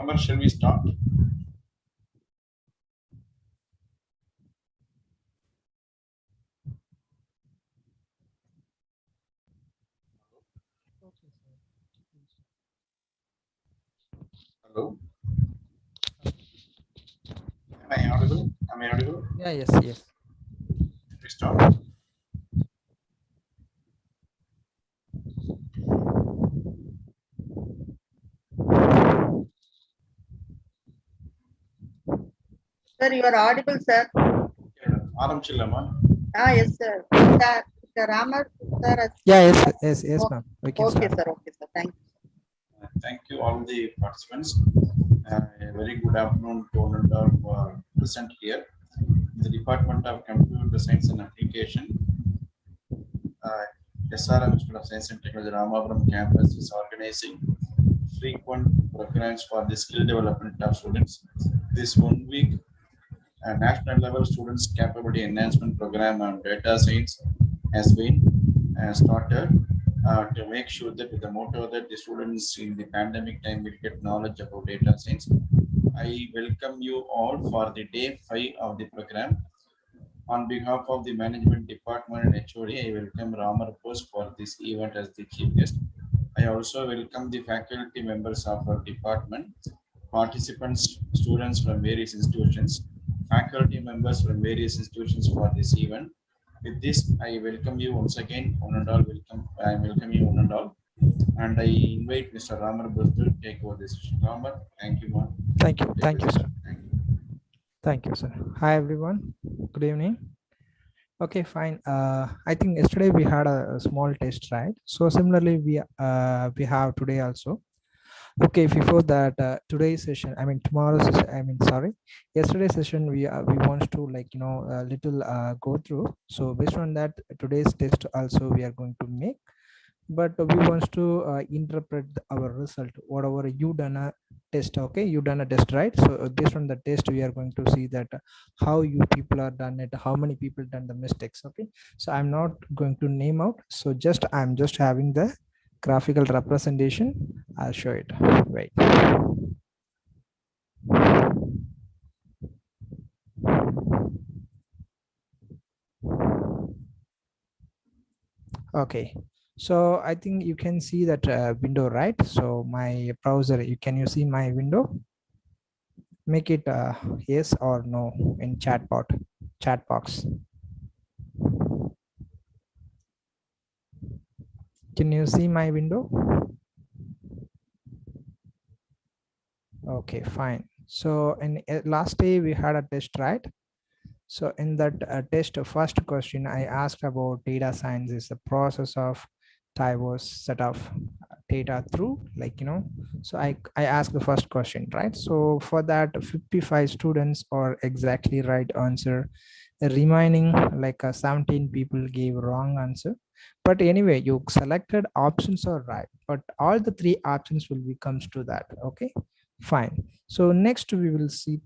Amar, shall we start? Hello? Am I audible? Am I audible? Yeah, yes. Shall we start? Sir, you are audible, sir. ஆரம்பிச்சிடலாமா? Yes, sir. Sir, Ramar, sir. Yeah, yes, ma'am. We can Okay, start. sir. Okay, sir. Thank you. Thank you all the participants. A very good afternoon to all and all who are present here. The Department of Computer Science and Application, SRMIST of Science and Technology Ramapuram campus is organizing frequent programs for the skill development of students. This 1 week national level students capability enhancement program on data science has been started to make sure that with the motto that the students in the pandemic time will get knowledge about data science. I welcome you all for the day 5 of the program. On behalf of the management department and HOD, I welcome Ramar Post for this event as the chief guest. I also welcome the faculty members of our department, participants, students from various institutions, faculty members from various institutions for this event. With this, I welcome you once again, one and all. I welcome you one and all, and I invite Mr. Ramar Bose to take over this session. Ramar, thank you, man. Thank you, sir. Thank you, sir. Hi, everyone. Good evening. Okay, fine. I think yesterday we had a small test, right? So similarly, we have today also. Okay, before that, today's session, tomorrow's session, yesterday's session, we want to little go through. So based on that, today's test also we are going to make, but we want to interpret our result, whatever you done a test. Okay, you done a test, right? So based on the test, we are going to see that how you people are done it, how many people done the mistakes. Okay, so I'm not going to name out, so I'm just having the graphical representation. I'll show it. Wait. Okay, so I think you can see that window, right? So my browser, can you see my window? Make it yes or no in chat box. Can you see my window? Okay, fine. So in last day we had a test, right? So in that test, first question I asked about data science is the process of diverse set of data through, so I asked the first question, right? So for that 55 students are exactly right answer. The remaining 17 people gave wrong answer. But anyway, you selected options are right, but all the 3 options will be comes to that. Okay, fine. So next we will see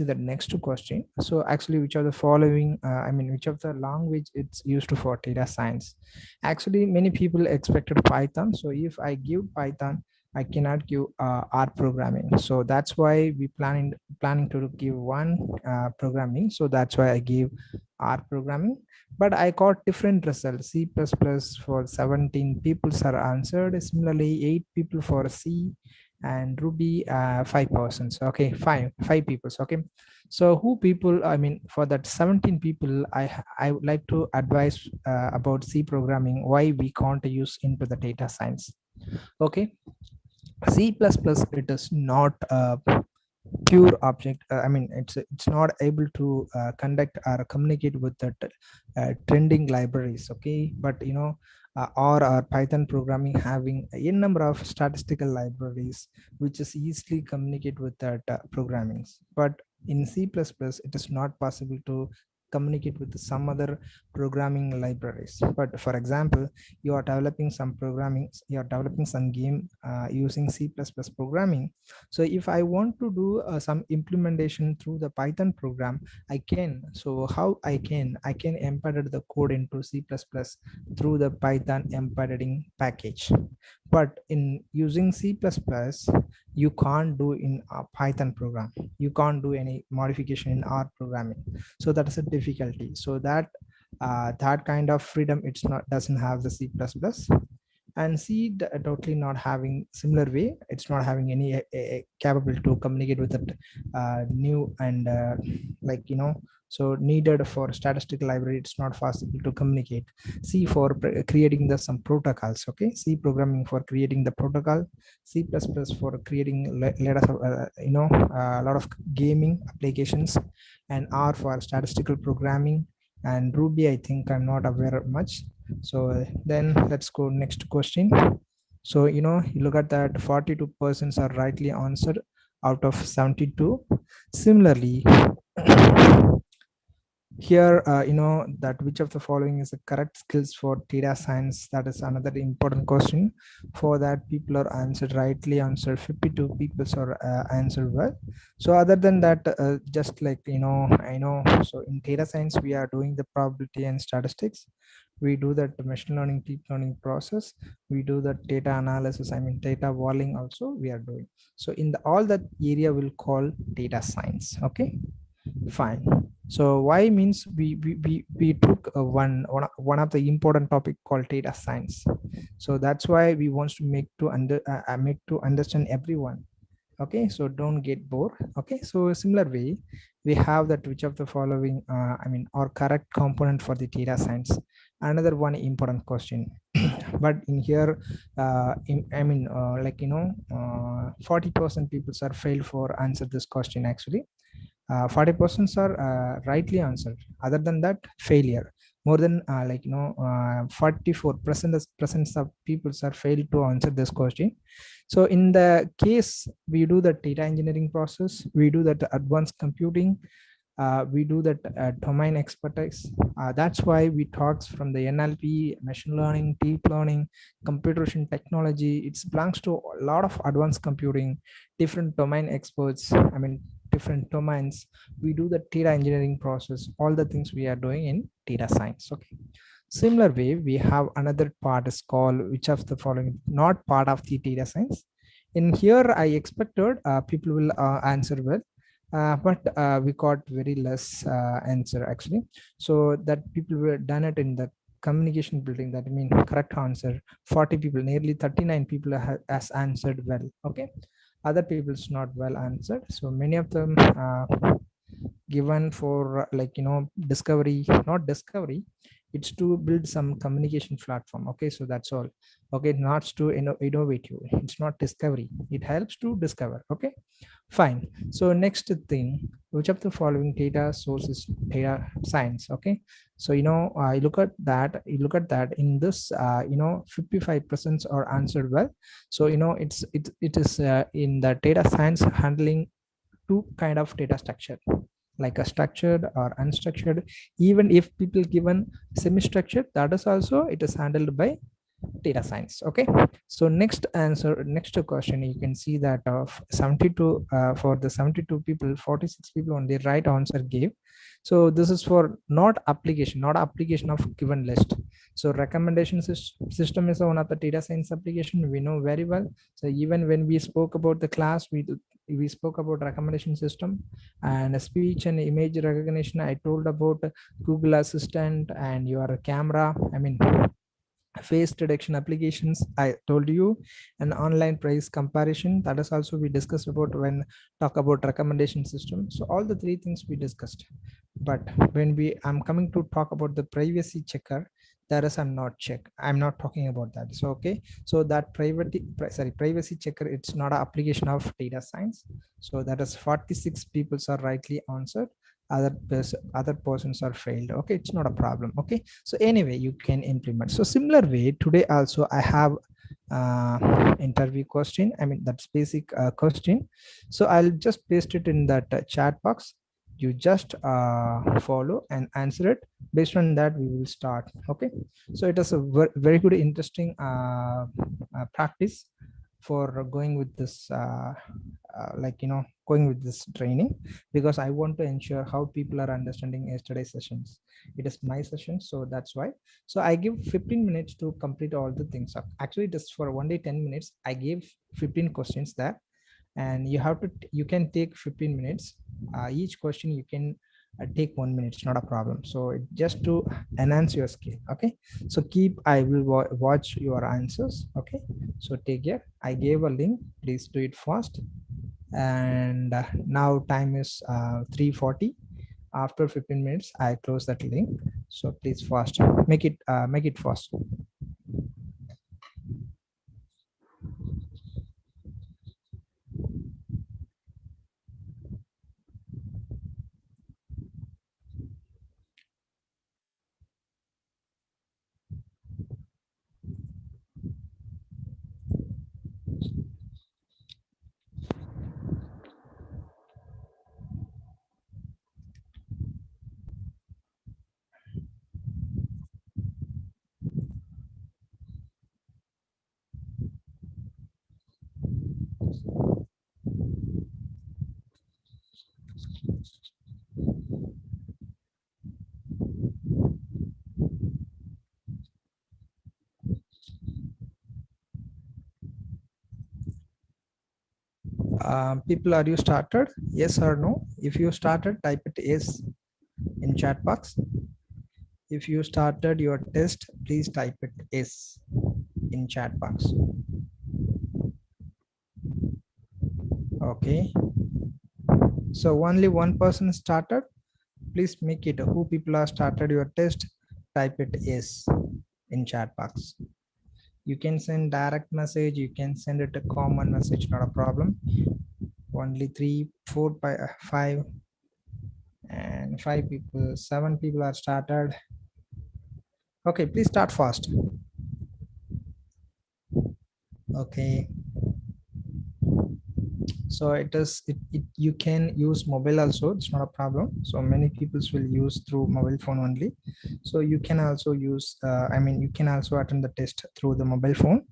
the next question. So actually, which of the following which of the language it's used for data science? Actually, many people expected Python. So if I give Python, I cannot give R programming. So that's why we planning to give one programming. So that's why I give R programming. But I got different results. C++ for 17 people are answered. Similarly, 8 people for C, and Ruby 5%. Okay, five people. Okay, so who people, for that 17 people, I would like to advise about C programming, why we can't use into the data science. Okay, C++ it is not pure object. It's not able to conduct or communicate with the trending libraries. Okay, but or Python programming having a number of statistical libraries which is easily communicate with that programming. But in C++, it is not possible to communicate with some other programming libraries. But for example, you are developing some programming, you are developing some game using C++ programming. So if I want to do some implementation through the Python program, I can. So how I can embed the code into C++ through the Python embedding package. but in using C++, you can't do in a Python program. You can't do any modification in R programming. So that is a difficulty. So that that kind of freedom, it's not, doesn't have the C++. And C totally not having similar way. It's not having any capable to communicate with it new and like, you know, so needed for statistical library, it's not possible to communicate. C for creating the some protocols. Okay, C programming for creating the protocol, C++ for creating let us you know, a lot of gaming applications, and R for statistical programming, and Ruby I think I'm not aware of much. So then let's go next question. So, you know, you look at that 42% are rightly answered out of 72. Similarly, here, you know, that which of the following is the correct skills for data science? That is another important question. For that, people are answered rightly, answered 52 people are answered well. So other than that, just like, you know, I know, so in data science, we are doing the probability and statistics. We do that machine learning, deep learning process. We do the data analysis, I mean data walling also we are doing. So in the all that area we'll call data science. Okay, fine. So why means we took one of the important topic called data science. So that's why we want to make to understand everyone. Okay, so don't get bored. Okay, so similar way we have that which of the following I mean or correct component for the data science. Another one important question. But in here I mean like, you know, 40% people are failed for answer this question actually. 40% are rightly answered. Other than that, failure. More than like, you know, 44% of people are failed to answer this question. So in the case we do the data engineering process, we do that advanced computing, we do that domain expertise. That's why we talks from the NLP, machine learning, deep learning, computer vision technology. It belongs to a lot of advanced computing, different domain experts. I mean, different domains. We do the data engineering process, all the things we are doing in data science. Okay. Similar way, we have another part is called which of the following not part of the data science. In here, I expected people will answer well. But we got very less answer actually. So that people were done it in the communication building. That means correct answer 40 people, nearly 39 people has answered well. Okay, other people's not well answered. So many of them given for like, you know, discovery, not discovery, it's to build some communication platform. Okay, so that's all. Okay, not to innovative, it's not discovery, it helps to discover. Okay, fine. So next thing, which of the following data sources data science? Okay, so, you know, you look at that in this you know, 55% are answered well. So, you know, it is in the data science handling two kind of data structure, like a structured or unstructured. Even if people given semi-structured, that is also it is handled by data science. Okay, so next answer, next question, you can see that of 72 for the 72 people, 46 people on the right answer gave. So this is for not application of given list. So recommendation system is one of the data science application we know very well. So even when we spoke about the class, we spoke about recommendation system and speech and image recognition. I told about Google Assistant and your camera, I mean face detection applications. I told you an online price comparison, that is also we discussed about when talk about recommendation system. So all the three things we discussed. But when I'm coming to talk about the privacy checker, that is I'm not talking about that. So okay, so that privacy checker, it's not an application of data science. So that is 46 people are rightly answered, other persons are failed. Okay, it's not a problem. Okay, so anyway, you can implement. So similar way, today also I have interview question, I mean that's basic question. So I'll just paste it in that chat box. You just follow and answer it. Based on that we will start. Okay, so it is a very good interesting practice for going with this going with this training, because I want to ensure how people are understanding yesterday's sessions. It is my session, so that's why. So I give 15 minutes to complete all the things up. Actually, it is for only 10 minutes. I gave 15 questions there, and you can take 15 minutes. Each question you can take 1 minute. It's not a problem. So it just to enhance your skill. Okay, so I will watch your answers. Okay, so take care. I gave a link, please do it fast. And now time is 3:40. After 15 minutes I close that link, so please fast, make it fast. People, are you started? Yes or no? If you started, type it yes in chat box. If you started your test, please type it yes in chat box. Okay, so only one person started. Please make it who people are started your test, type it yes in chat box. You can send direct message, you can send it a common message, not a problem. Only 3, 4, 5 and 5 people, 7 people are started. Okay, please start fast. Okay, so you can use mobile also, it's not a problem. So many people will use through mobile phone only, so you can also use you can also attend the test through the mobile phone.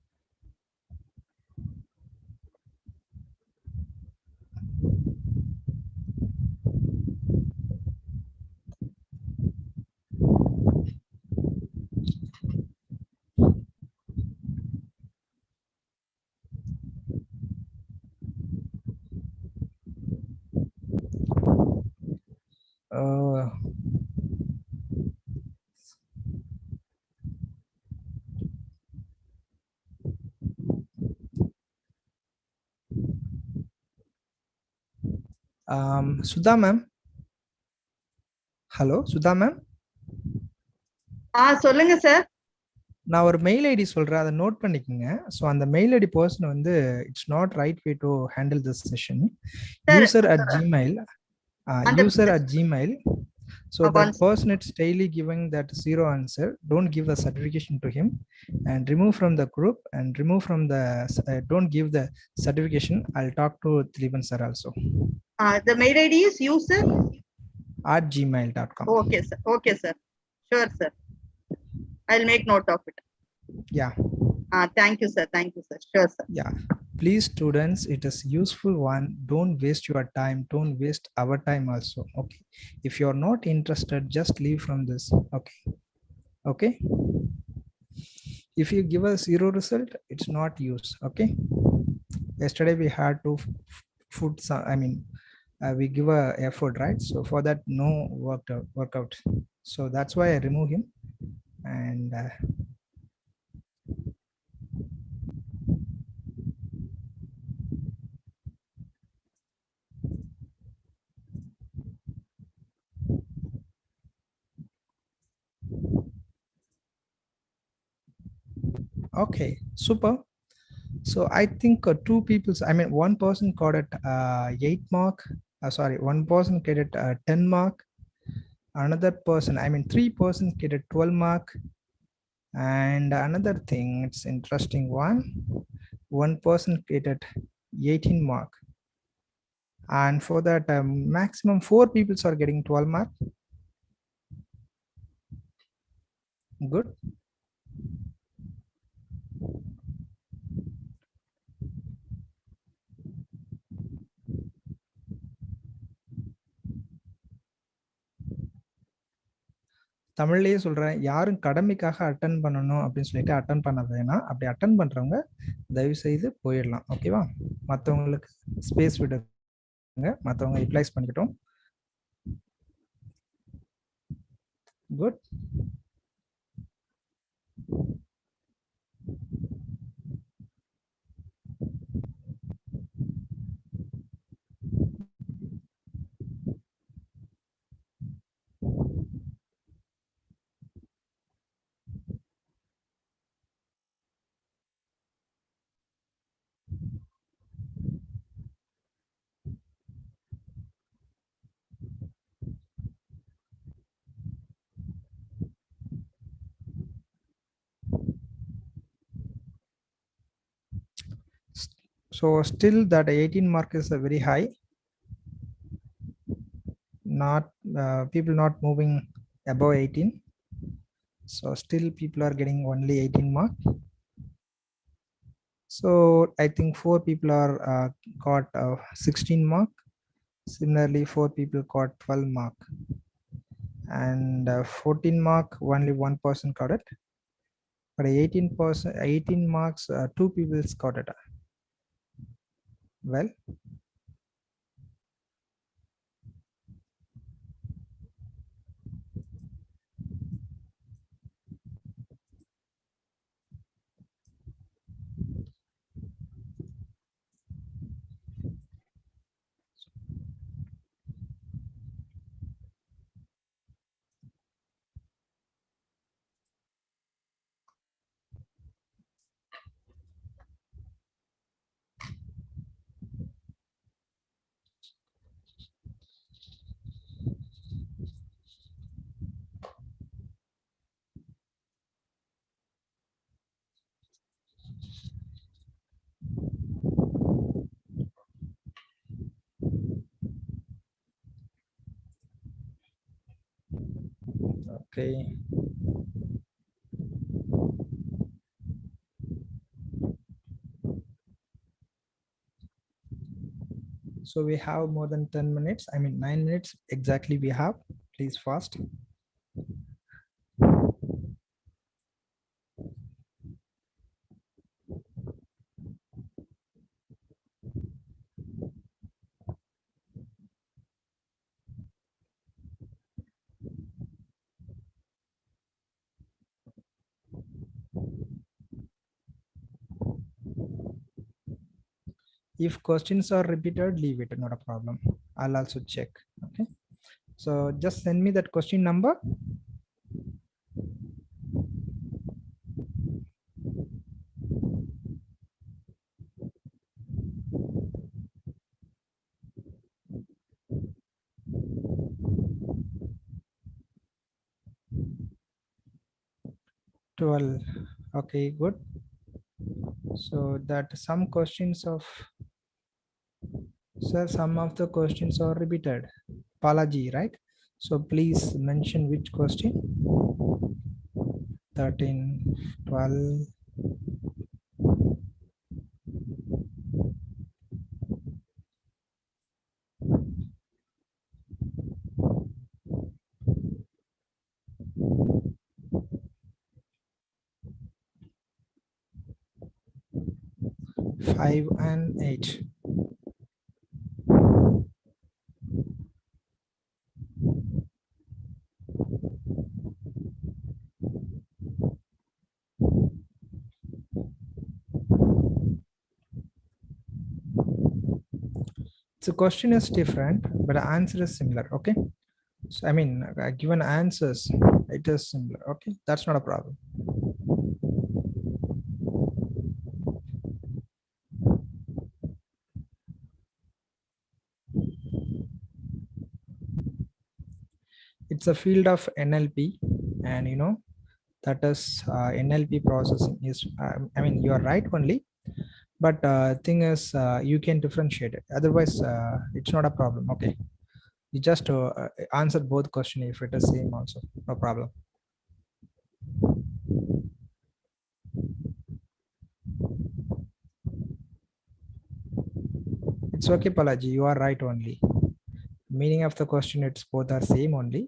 uh, Sudha ma'am. Hello, Sudha ma'am. சொல்லுங்க sir. நான் ஒரு mail ID சொல்றேன், அதை note பண்ணிக்கோங்க. So அந்த mail ID person வந்து it's not right way to handle this session. user@gmail, user@gmail. So that person it's daily giving that 0 answer. Don't give the certification to him and remove from the group and remove from the don't give the certification. I'll talk to Trivan sir also. The mail ID is user@gmail.com. Okay sir. Okay sir. Sure sir. I'll make note of it. Yeah. Thank you sir. Thank you sir. Sure sir. Yeah. Please students, it is useful one. Don't waste your time. Don't waste our time also. Okay. If you're not interested, just leave from this. Okay. Okay. If you give us 0 result, it's not use. Okay. Yesterday we had to put some, we give a effort, right? So for that, no workout. So that's why I remove him. And okay, super. So I think 2 people, one person got it 8 mark. Sorry, one person get it 10 mark. Another person, 3 persons get it 12 mark. And another thing, it's interesting one person get it 18 mark. And for that, maximum 4 people are getting 12 mark. Good. தமிழ்லயே சொல்றேன், யாரும் கடமைக்காக attend பண்ணணும் அப்படின்னு சொல்லிட்டு attend பண்ண வேணாம். அப்படி அட்டன் பண்றவங்க தயவு செய்து போயிடலாம். ஓகேவா? மற்றவங்களுக்கு ஸ்பேஸ் விடுங்க, மற்றவங்க யூட்டிலைஸ் பண்ணிக்கிட்டோம். Good. So still that 18 mark is a very high. Not people not moving above 18. So still people are getting only 18 mark. So I think 4 people are got 16 mark. Similarly, 4 people got 12 mark. And 14 mark, only one person got it. But 18 marks, 2 people got it. Well, okay. So we have more than 10 minutes. I mean 9 minutes exactly we have. Please fast. If questions are repeated, leave it, not a problem. I'll also check. Okay. So just send me that question number. Twelve. Okay, good. So that some questions of, sir, some of the questions are repeated. Palaji, right? So please mention which question. 13, 12. Five and 8. So question is different, but the answer is similar. Okay. So I mean, given answers, it is similar. Okay, that's not a problem. It's a field of NLP, and you know that is NLP processing is. I mean, you are right only, but thing is, you can differentiate it. Otherwise, it's not a problem. Okay, you just answer both question if it is same also, no problem. It's okay, Palaji. You are right only. Meaning of the question, it's both are same only,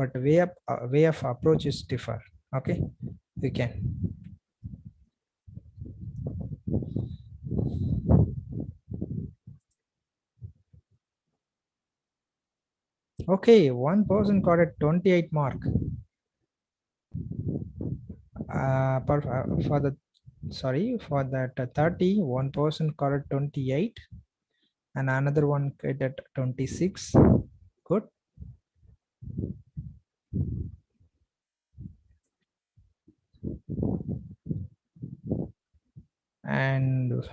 but way of approaches differ. Okay, we can. Okay, one person got a 28 mark. For the for that 30, one person got a 28 and another one got at 26. Good. And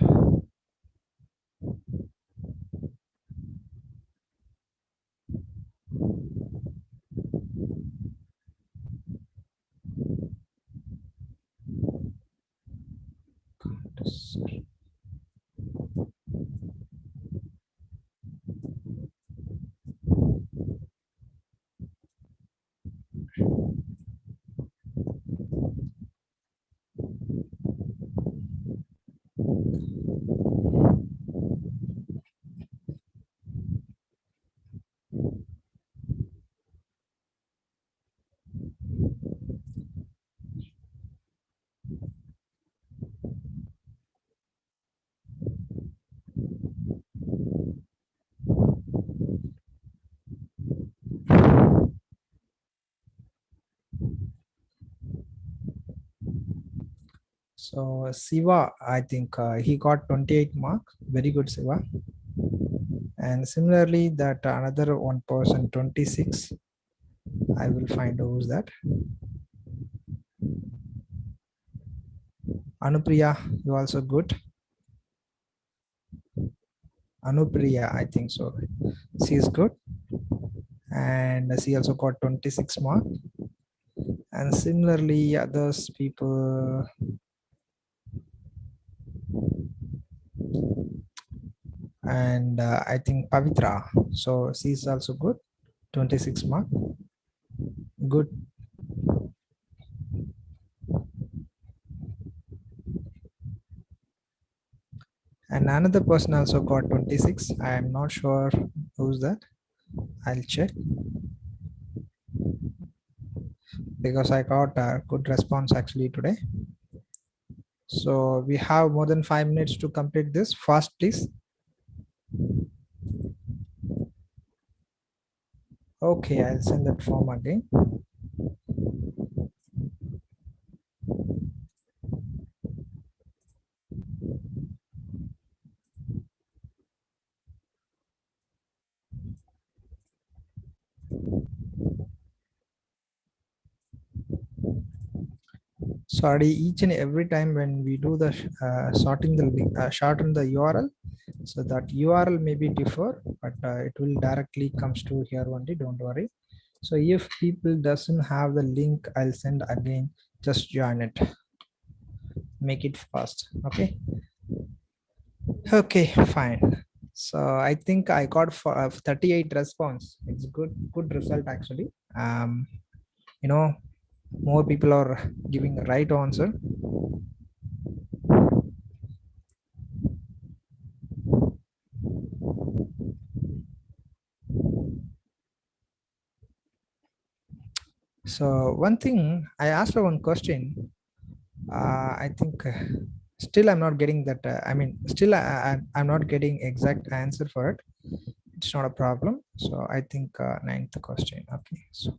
so Siva, I think he got 28 mark. Very good, Siva. And similarly, that another one person 26. I will find who's that. Anupriya, you also good. Anupriya, I think so. She is good. And she also got 26 mark. And similarly, others people. And I think Pavitra. So she's also good. 26 mark. Good. And another person also got 26. I am not sure who's that. I'll check. Because I got a good response actually today. So we have more than 5 minutes to complete this. Fast, please. Okay, I'll send that form again. Sorry, each and every time when we do the sorting the link, shorten the URL, so that URL may be differ, but it will directly comes to here only. Don't worry. So if people doesn't have the link, I'll send again. Just join it. Make it fast. Okay. Okay, fine. So I think I got for 38 response. It's good result actually. You know, more people are giving the right answer. So one thing I asked for one question. I think still I'm not getting that. I mean, still I'm not getting exact answer for it. It's not a problem. So I think ninth question. Okay. So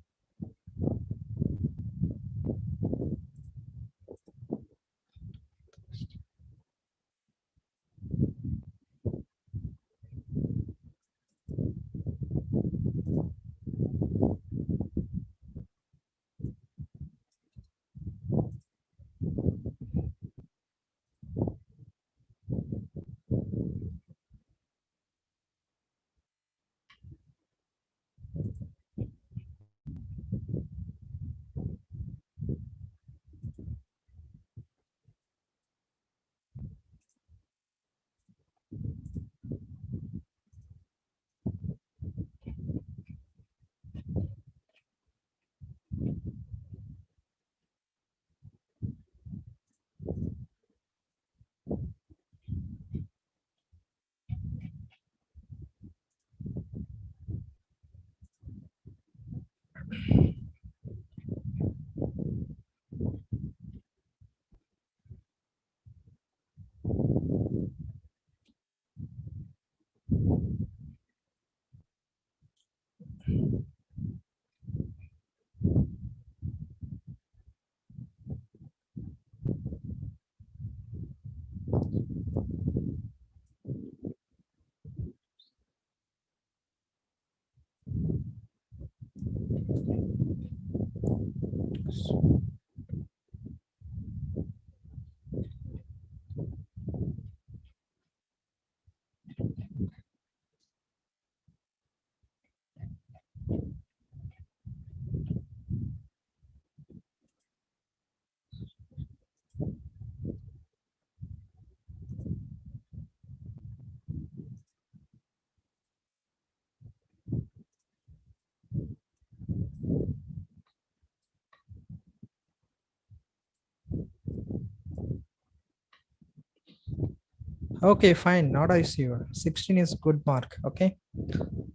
Okay, fine. Not I see you. 16 is good mark. Okay.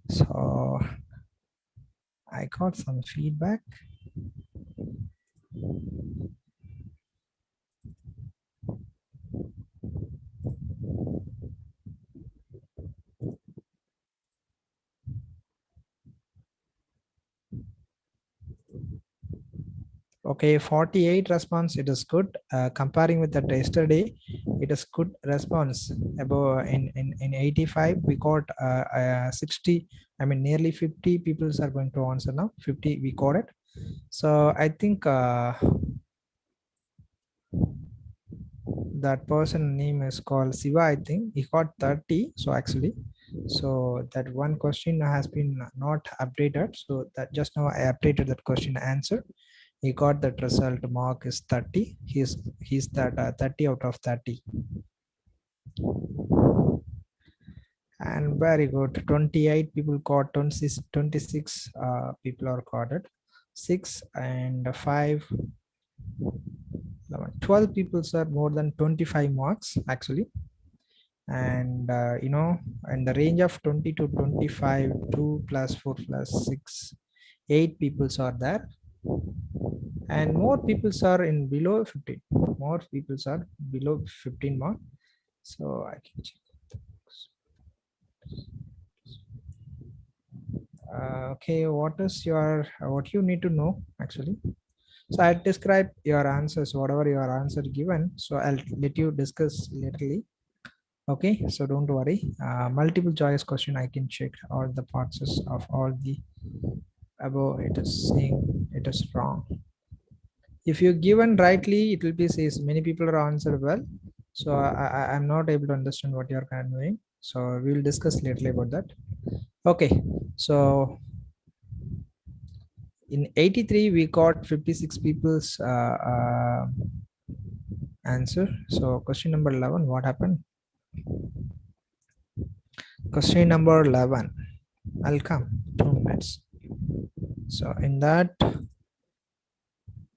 So I got some feedback. Okay, 48 response, it is good. Comparing with that yesterday, it is good response. About in 85, we got 60, I mean nearly 50 people are going to answer now. 50 we got it. So I think that person name is called Siva. I think he got 30. So actually, so that one question has been not updated. So that just now I updated that question answer. He got that result mark is 30. He's that 30 out of 30. And very good. 28 people got 26 people are got it. 6 and 5 11, 12 people are more than 25 marks actually. And you know, in the range of 20 to 25, 2 plus 4 plus 6, 8 people are there. And more people are in below 15. More people are below 15 mark. So I can check. Okay, what is your what you need to know actually? So I'll describe your answers, whatever your answer given. So I'll let you discuss laterally. Okay, so don't worry. Multiple choice question, I can check all the parts of all the above. It is saying it is wrong. If you given rightly, it will be says many people are answered well. So I'm not able to understand what you're conveying. So we will discuss later about that. Okay, so in 83 we got 56 people's answer. So question number 11, what happened? Question number 11, I'll come 2 minutes. So in that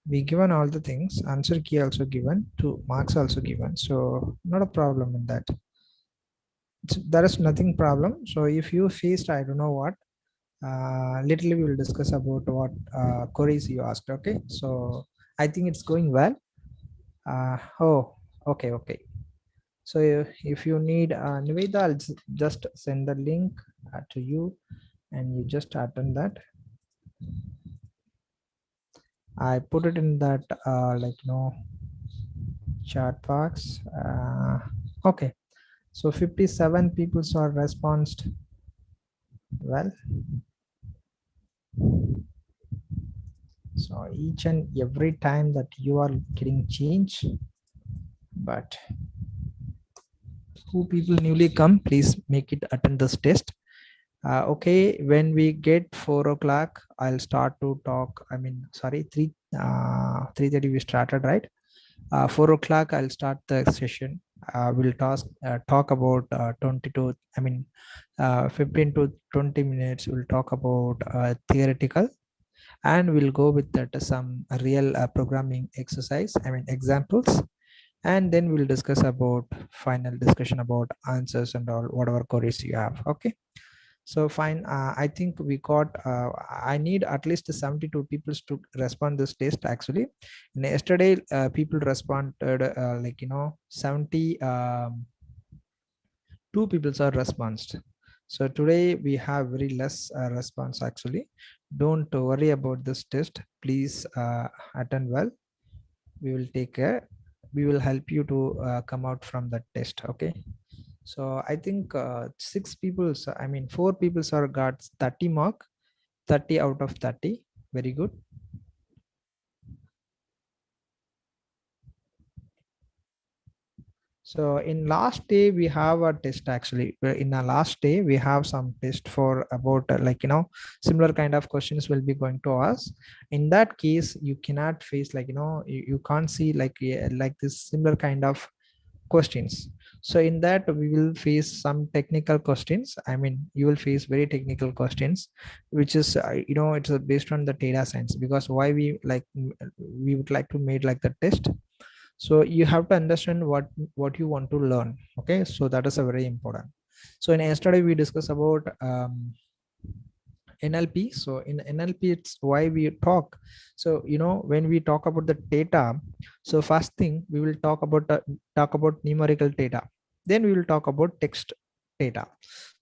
we given all the things, answer key also given, 2 marks also given, so not a problem in that. There is nothing problem. So if you faced, I don't know what, literally we will discuss about what queries you asked. Okay, so I think it's going well. Oh, okay. So if you need Niveda, I'll just send the link to you and you just attend that. I put it in that chat box. Okay, so 57 people saw responded well. So each and every time that you are getting change, but who people newly come, please make it attend this test. Okay, when we get 4 o'clock, I'll start to talk. I mean, sorry, 3:30 we started, right? 4 o'clock I'll start the session. We'll talk about 15 to 20 minutes. We'll talk about theoretical, and we'll go with that some real programming exercise, I mean examples, and then we'll discuss about final discussion about answers and all whatever queries you have. Okay, so fine. I think we got I need at least 72 people to respond this test. Actually, and yesterday people responded 72 people are responded. So today we have very less response actually. Don't worry about this test, please attend well. We will take care, we will help you to come out from that test. Okay, so I think 6 people, I mean 4 people are got 30 mark, 30 out of 30. Very good. So in last day we have a test actually. In our last day we have some test for about like similar kind of questions will be going to us. In that case you cannot face like you can't see like like this similar kind of questions. So in that we will face some technical questions. I mean you will face very technical questions, which is it's based on the data science, because why we like we would like to make like the test. So you have to understand what you want to learn. Okay, so that is a very important. So in yesterday we discussed about NLP. So in NLP it's why we talk. So when we talk about the data, so first thing we will talk about numerical data, then we will talk about text data.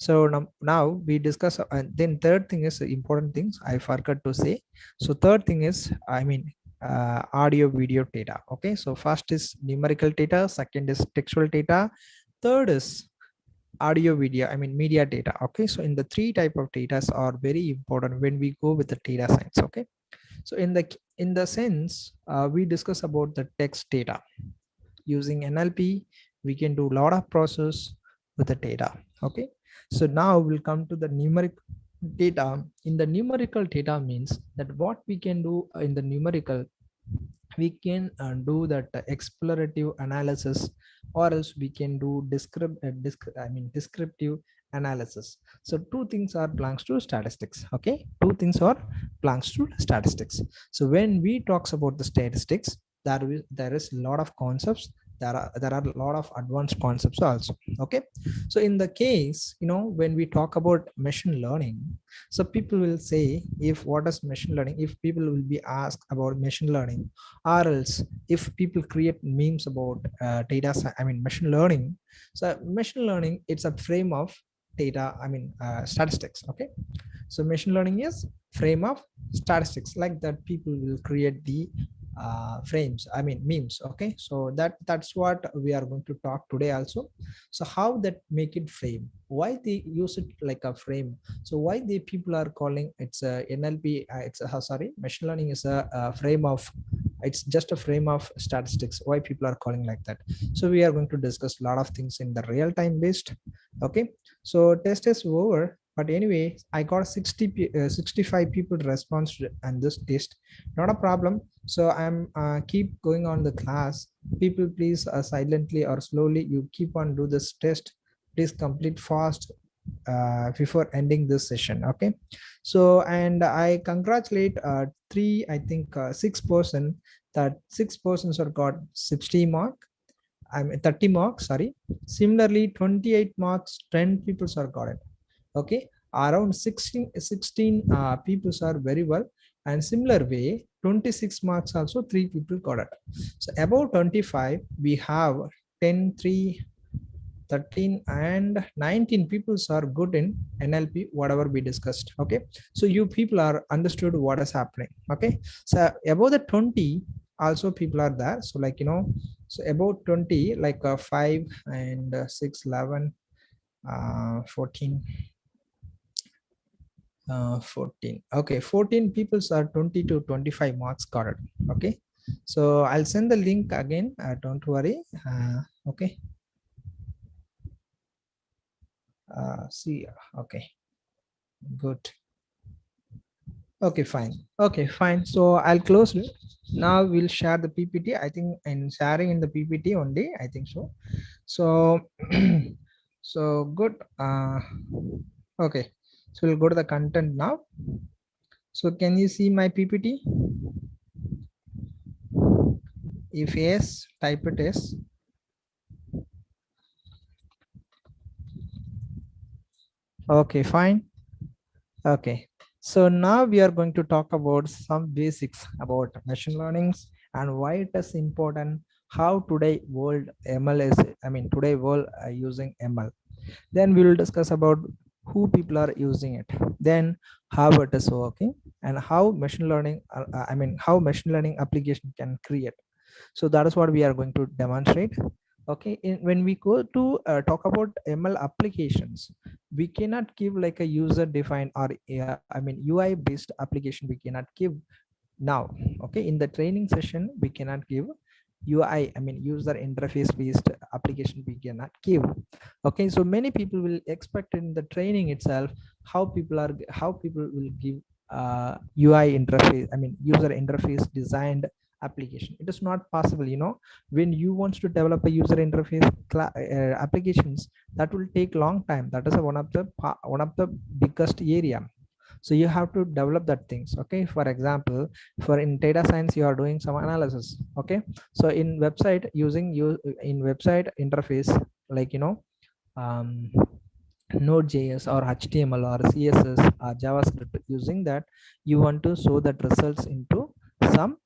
So now we discuss, and then third thing is important things I forgot to say. So third thing is audio video data. Okay, so first is numerical data, second is textual data, third is audio video, I mean media data. Okay, so in the three type of data are very important when we go with the data science. Okay, so in the sense we discuss about the text data. Using NLP we can do a lot of process with the data. Okay, so now we'll come to the numeric data. In the numerical data means that what we can do in the numerical, we can do that explorative analysis, or else we can do descriptive analysis. So two things are belongs to statistics. Okay, two things are belongs to statistics. So when we talks about the statistics, there is a lot of concepts. There are a lot of advanced concepts also. Okay, so in the case when we talk about machine learning, so people will say, if what is machine learning, if people will be asked about machine learning, or else if people create memes about machine learning. So machine learning, it's a frame of data, statistics. Okay, so machine learning is frame of statistics, like that people will create the frames, memes. Okay, so that's what we are going to talk today also. So how that make it frame, why they use it like a frame, so why the people are calling it's a NLP, it's a sorry, machine learning is a frame of, it's just a frame of statistics, why people are calling like that. So we are going to discuss a lot of things in the real time based. Okay, so test is over, but anyway I got 65 people response on this test. Not a problem. So I'm keep going on the class. People please silently or slowly you keep on do this test. Please complete fast before ending this session. Okay, so and I congratulate six person, that 6 persons are got 60 mark, 30 marks, sorry. Similarly 28 marks 10 people are got it. Okay, around 16 people are very well, and similar way 26 marks also 3 people got it. So about 25 we have 10, 3, 13 and 19 people are good in NLP, whatever we discussed. Okay, so you people are understood what is happening. Okay, so above the 20 also people are there. So like so about 20 like 5 and 6, 11, 14, 14. Okay, 14 people are 20 to 25 marks got it. Okay, so I'll send the link again, don't worry. Okay, see, okay, good. Okay, fine. Okay, fine. So I'll close it. Now we'll share the PPT. I think in sharing in the PPT only, I think so. So, so good. Okay, so we'll go to the content now. So can you see my PPT? If yes, type it yes. Okay, fine. Okay, so now we are going to talk about some basics about machine learning and why it is important, how today world ML is, today world using ML. Then we will discuss about who people are using it, then how it is working, and how machine learning, how machine learning application can create. So that is what we are going to demonstrate. Okay, when we go to talk about ML applications, we cannot give like a user defined or UI based application, we cannot give now. Okay, in the training session we cannot give, UI, I mean user interface based application we cannot give. Okay, so many people will expect in the training itself how people will give UI interface, I mean user interface designed application. It is not possible, you know. When you want to develop a user interface applications, that will take long time. That is one of the biggest area. So you have to develop that things. Okay, for example, for in data science you are doing some analysis. Okay, so in website using you in website interface, like you know, um, Node.js or HTML or CSS or JavaScript, using that you want to show that results into some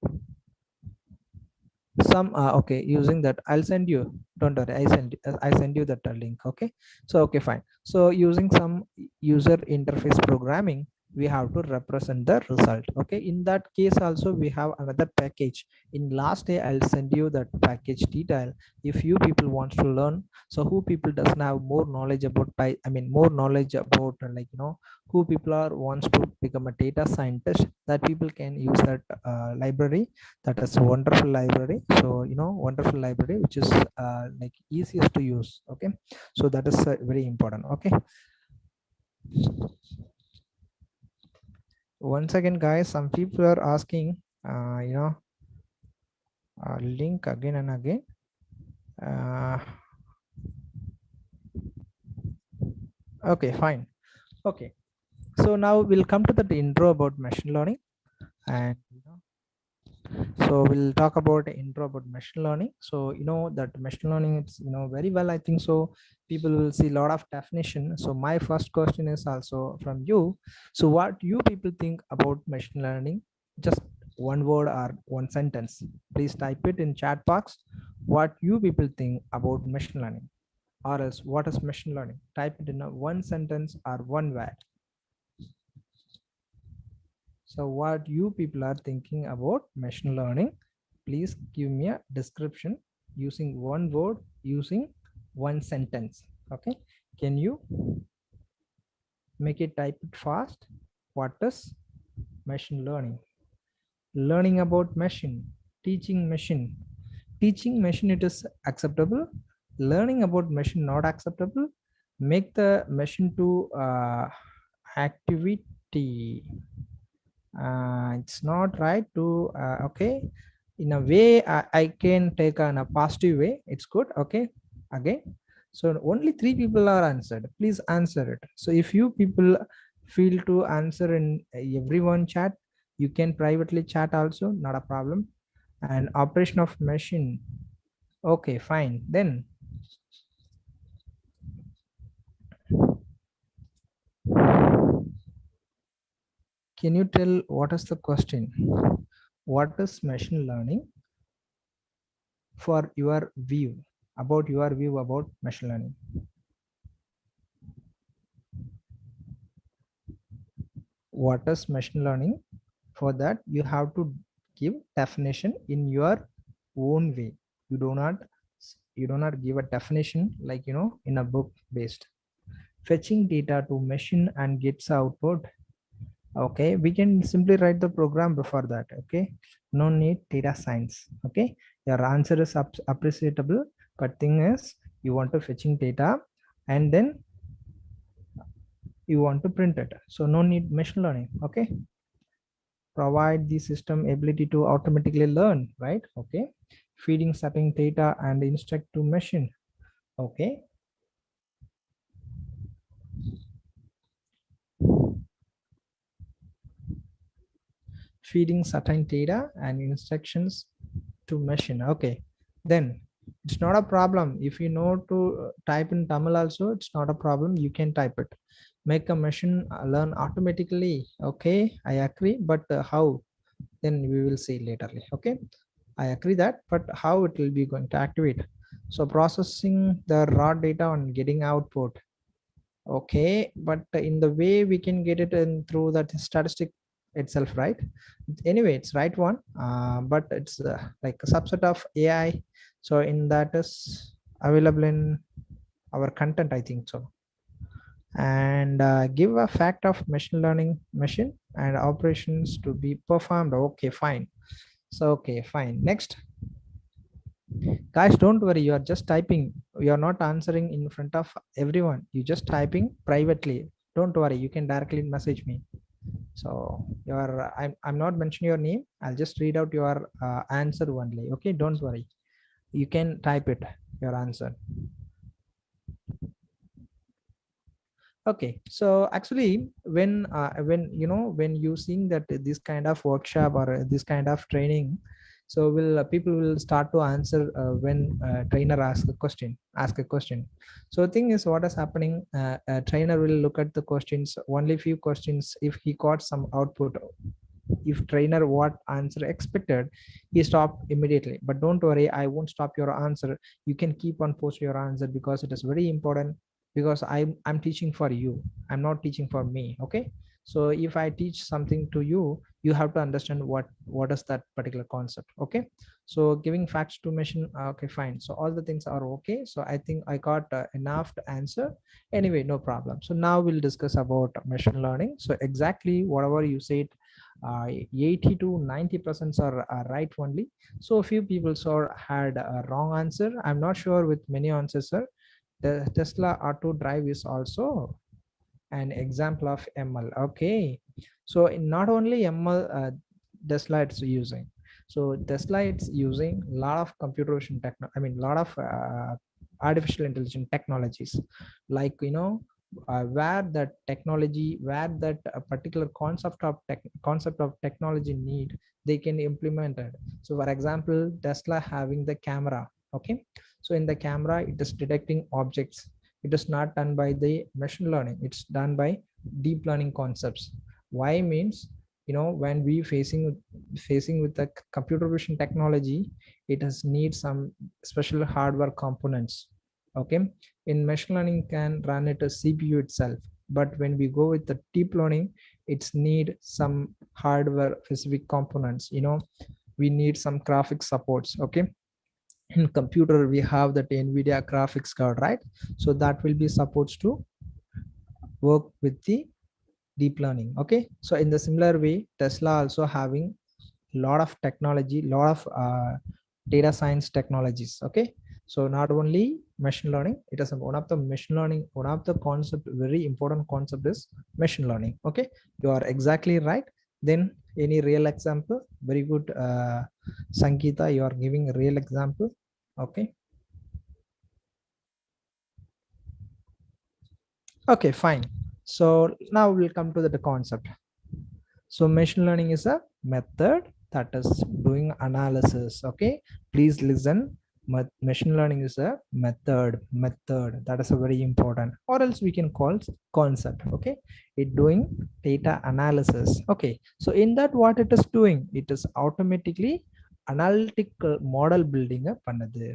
okay, using that I'll send you, don't worry, I send you that link. Okay, so okay, fine. So using some user interface programming, we have to represent the result. Okay, in that case also we have another package. In last day I'll send you that package detail if you people wants to learn. So who people doesn't have more knowledge about more knowledge about like you know, who people are wants to become a data scientist, that people can use that library. That is a wonderful library. So you know, wonderful library which is like easiest to use. Okay, so that is very important. Okay, once again guys, some people are asking you know, link again and again. Okay, fine. Okay, so now we'll come to the intro about machine learning, and you know, so we'll talk about intro about machine learning. So you know that machine learning, it's you know very well, I think so people will see a lot of definition. So my first question is also from you. So what you people think about machine learning? Just one word or one sentence, please type it in chat box. What you people think about machine learning, or else what is machine learning? Type it in a one sentence or one word. So what you people are thinking about machine learning, please give me a description using one word, using one sentence. Okay, can you make it, type it fast? What is machine learning? Learning about machine, teaching machine. Teaching machine, it is acceptable. Learning about machine, not acceptable. Make the machine to activity. It's not right to okay, in a way I can take on a positive way, it's good. Okay, again, so only 3 people are answered, please answer it. So if you people feel to answer in everyone chat, you can privately chat also, not a problem. And operation of machine, okay, fine. Then can you tell what is the question? What is machine learning for your view, about your view about machine learning? What is machine learning? For that you have to give definition in your own way. You do not give a definition like you know, in a book based. Fetching data to machine and gets output. Okay, we can simply write the program before that. Okay, no need data science. Okay, your answer is appreciable, but thing is you want to fetching data and then you want to print it, so no need machine learning. Okay, provide the system ability to automatically learn, right? Okay, feeding certain data and instruct to machine. Okay, feeding certain data and instructions to machine. Okay, then it's not a problem if you know to type in Tamil also, it's not a problem, you can type it. Make a machine learn automatically. Okay, I agree, but how? Then we will see later. Okay, I agree that, but how it will be going to activate? So processing the raw data and getting output. Okay, but in the way we can get it in through that statistic itself, right? Anyway, it's right one, but it's like a subset of AI. So in that is available in our content, I think so. And give a fact of machine learning machine and operations to be performed. Okay, fine. So okay, fine. Next, Guys, don't worry, you are just typing. You are not answering in front of everyone. You just typing privately. Don't worry, you can directly message me. So your I'm not mentioning your name. I'll just read out your answer only. Okay, don't worry. You can type it, your answer. Okay, so actually when you know, when you seeing that this kind of workshop or this kind of training, so will people will start to answer when trainer ask a question. So thing is, what is happening, a trainer will look at the questions, only few questions. If he got some output, if trainer what answer expected, he stopped immediately. But don't worry, I won't stop your answer. You can keep on post your answer, because it is very important, because I'm teaching for you, I'm not teaching for me. Okay, so if I teach something to you, you have to understand what is that particular concept. Okay, so giving facts to machine, okay, fine. So all the things are okay. So I think I got enough to answer. Anyway, no problem. So now we'll discuss about machine learning. So exactly whatever you said, 80 to 90% are right only. So a few people had a wrong answer. I'm not sure with many answers, sir. The Tesla auto drive is also an example of ML. Okay, so not only ML, Tesla it's using. So Tesla it's using a lot of computer vision lot of artificial intelligence technologies, like where that technology, where that particular concept of technology need, they can implement it. So for example, Tesla having the camera. Okay, so in the camera, it is detecting objects. It is not done by the machine learning, it's done by deep learning concepts. Why means, when we facing with the computer vision technology, it has need some special hardware components. Okay, in machine learning can run it a CPU itself, but when we go with the deep learning, it's need some hardware specific components. We need some graphics supports. Okay, in computer we have that NVIDIA graphics card, right? So that will be supposed to work with the deep learning. Okay, so in the similar way, Tesla also having lot of technology, lot of data science technologies. Okay, so not only machine learning, it is one of the machine learning, one of the concept, very important concept is machine learning. Okay, you are exactly right. Then any real example? Very good, Sangeeta, you are giving a real example. Okay, okay, fine. So now we'll come to the concept. So machine learning is a method that is doing analysis. Okay, please listen. Machine learning is a method that is a very important, or else we can call concept. Okay, it doing data analysis. Okay, so in that, what it is doing, it is automatically analytical model building up.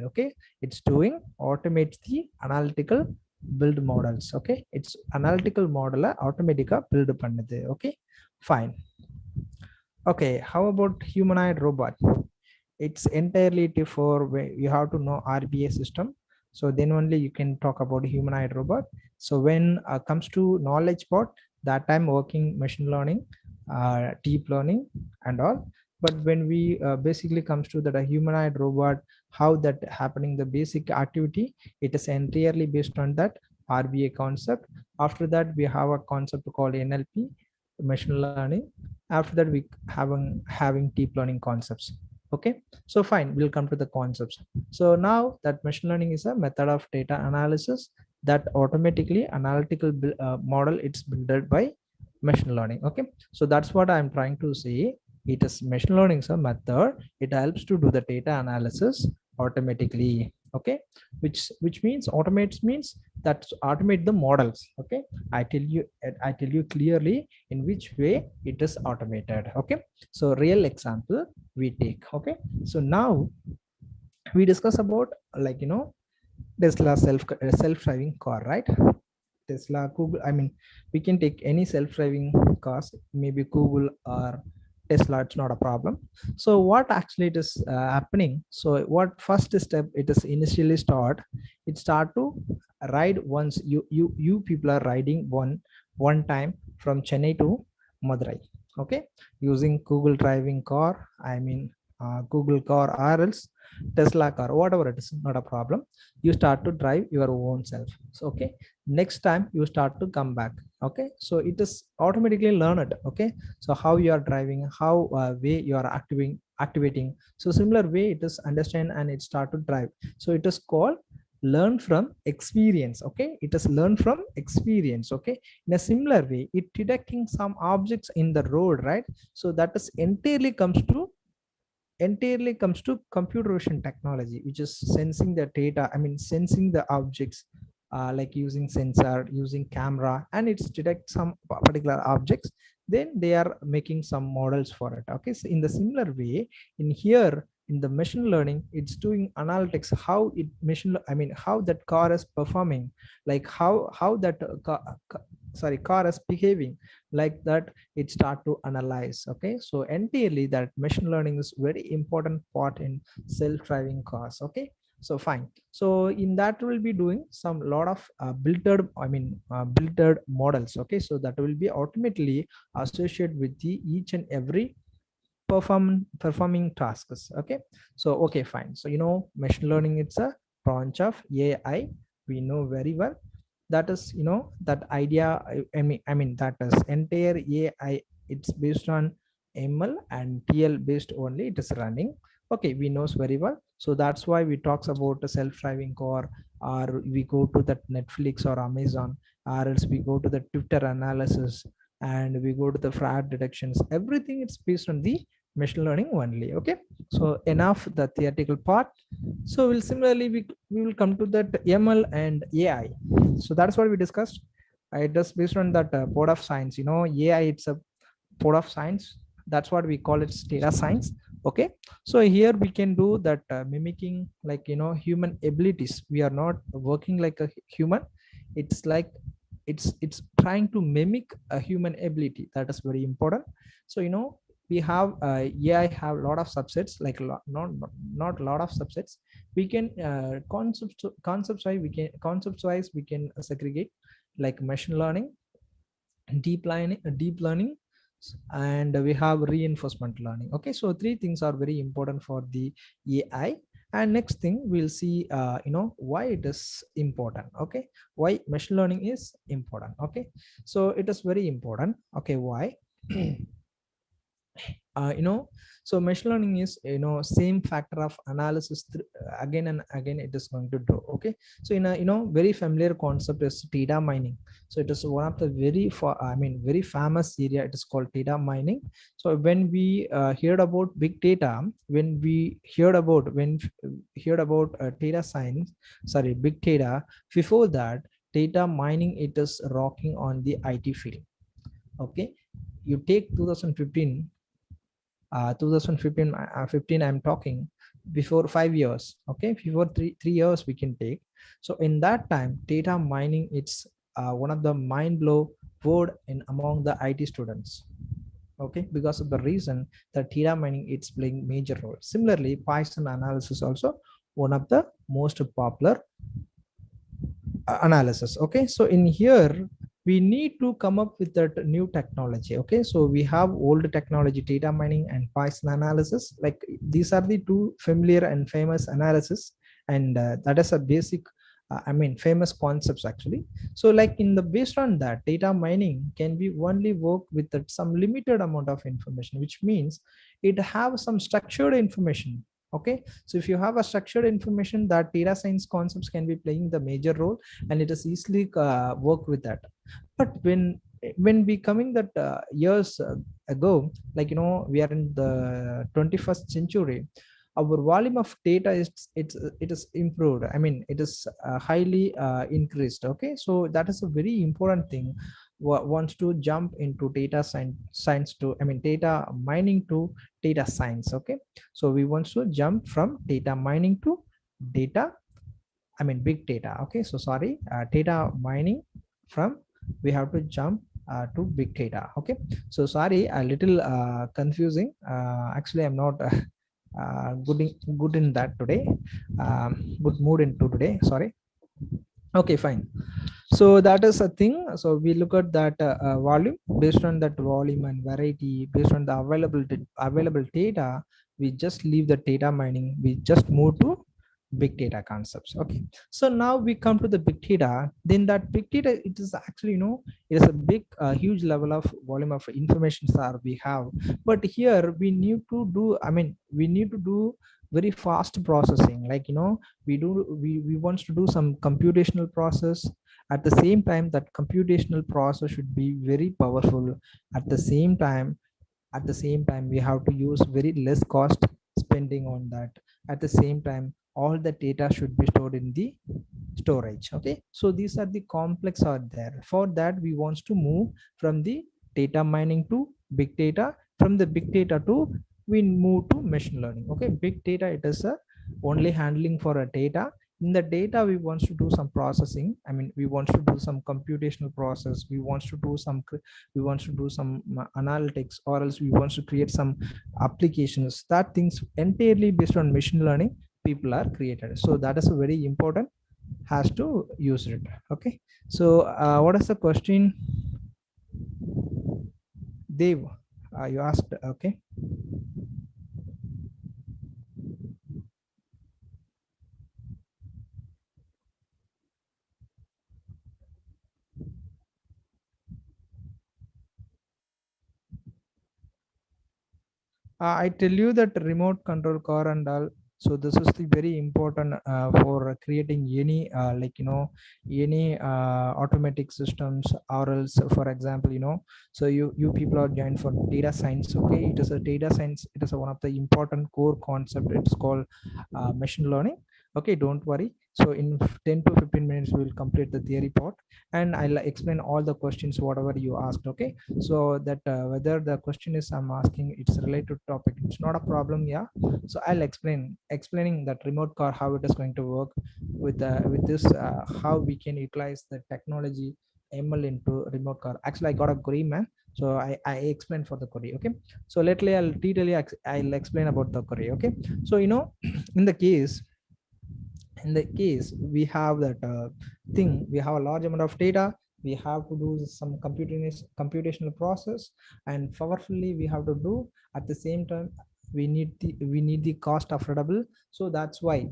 Okay, it's doing automates the analytical build models. Okay, it's analytical model automatica build பண்ணுது. Okay, fine. Okay, how about humanoid robot? It's entirely for you have to know RBA system, so then only you can talk about humanoid robot. So when comes to knowledge part, that I'm working machine learning, deep learning and all. But when we basically comes to that a humanoid robot, how that happening, the basic activity, it is entirely based on that RBA concept. After that, we have a concept called NLP, machine learning. After that, we having deep learning concepts. Okay, so fine, we'll come to the concepts. So now that machine learning is a method of data analysis that automatically analytical model, it's built by machine learning. Okay, so that's what I'm trying to say. It is machine learning is a method, it helps to do the data analysis automatically. Okay, which means automates means that automate the models. Okay, I tell you clearly in which way it is automated. Okay, so real example we take. Okay, so now we discuss about, like, Tesla self-driving car, right? Tesla, Google, we can take any self-driving cars, maybe Google or Tesla, it's not a problem. So what actually it is happening? So what first step it is initially it start to ride once. You people are riding one time from Chennai to Madurai. Okay, using Google driving car, Google car or else Tesla car, whatever it is, not a problem. You start to drive your own self. So, okay, next time you start to come back. Okay, so it is automatically learned. Okay, so how you are driving, how way you are activating. So similar way it is understand and it start to drive. So it is called learn from experience. Okay, it is learn from experience. Okay, in a similar way it detecting some objects in the road, right? So that is entirely comes to computer vision technology, which is sensing the data, I mean sensing the objects, like using sensor, using camera, and it's detect some particular objects, then they are making some models for it. Okay, so in the similar way in here in the machine learning, it's doing analytics, how it I mean how that car is performing, like how that car is behaving, like that it start to analyze. Okay, so entirely that machine learning is very important part in self-driving cars. Okay, so fine. So in that we'll be doing some lot of built models. Okay, so that will be ultimately associated with the each and every performing tasks. Okay, so okay, fine. So machine learning, it's a branch of AI, we know very well. That is that idea, I mean that is entire AI, it's based on ML and TL based only it is running. Okay, we knows very well. So that's why we talks about a self-driving car, or we go to that Netflix or Amazon, or else we go to the Twitter analysis, and we go to the fraud detections. Everything it's based on the machine learning only. Okay, so enough the theoretical part. So we'll similarly we will come to that ML and AI. So that's what we discussed. It is based on that board of science. AI, it's a board of science. That's what we call it, data science. Okay, so here we can do that mimicking, like human abilities. We are not working like a human. It's like it's trying to mimic a human ability. That is very important. So we have AI have a lot of subsets, like not a lot of subsets. We can concepts wise we can segregate, like machine learning, deep learning, and we have reinforcement learning. Okay, so three things are very important for the AI. And next thing we'll see why it is important. Okay, why machine learning is important. Okay, so it is very important. Okay, why? So machine learning is same factor of analysis again and again it is going to do. Okay, so in a very familiar concept is data mining. So it is one of the very famous area, it is called data mining. So when we heard about big data, when we heard about data science, sorry, big data, before that data mining, it is rocking on the IT field. Okay, you take 2015 I'm talking, before 5 years. Okay, before three years we can take. So in that time data mining, it's one of the mind blow word in among the IT students. Okay, because of the reason that data mining, it's playing major role. Similarly, Python analysis also one of the most popular analysis. Okay, so in here we need to come up with that new technology. Okay, so we have old technology, data mining and Python analysis. Like these are the two familiar and famous analysis, and that is a basic famous concepts actually. So like in the based on that, data mining can be only work with some limited amount of information, which means it have some structured information. Okay, so if you have a structured information, that data science concepts can be playing the major role, and it is easily work with that. But when we coming that years ago, like we are in the 21st century, our volume of data it is improved. I mean it is highly increased. Okay, so that is a very important thing. Wants to jump into data science to data mining to data science. Okay, so we want to jump from data mining to data big data. Okay, so sorry, data mining from, we have to jump to big data. Okay, so sorry, a little confusing. Actually I'm not good in that today. Good mood into today, sorry. Okay, fine. So that is a thing. So we look at that volume. Based on that volume and variety, based on the available data, we just leave the data mining, we just move to big data concepts. Okay, so now we come to the big data. Then that big data, it is actually, it is a big huge level of volume of information that we have. But here we need to do, we need to do very fast processing, like we want to do some computational process. At the same time, that computational process should be very powerful. At the same time, we have to use very less cost spending on that. At the same time, all the data should be stored in the storage. Okay, so these are the complex are there. For that, we want to move from the data mining to big data. From the big data to, we move to machine learning. Okay, big data, it is a only handling for a data. In the data, we want to do some processing. We want to do some computational process. We want to do some analytics, or else we want to create some applications. That things entirely based on machine learning people are created. So that is a very important, has to use it. Okay, so what is the question, Dev? You asked. Okay, I tell you that remote control car and all. So this is the very important for creating any any automatic systems, or else, for example, so you people are joined for data science. Okay, it is a data science. It is one of the important core concept. It's called machine learning. Okay, don't worry. So in 10 to 15 minutes, we will complete the theory part, and I'll explain all the questions whatever you asked. Okay, so that whether the question is I'm asking it's related topic, it's not a problem. Yeah, so I'll explaining that remote car, how it is going to work with this, how we can utilize the technology ML into remote car. Actually, I got a query, man, so I explain for the query. Okay, so lately I'll explain about the query. Okay, so in the case, we have that thing, we have a large amount of data, we have to do some computational process, and powerfully we have to do. At the same time, we need the cost affordable. So that's why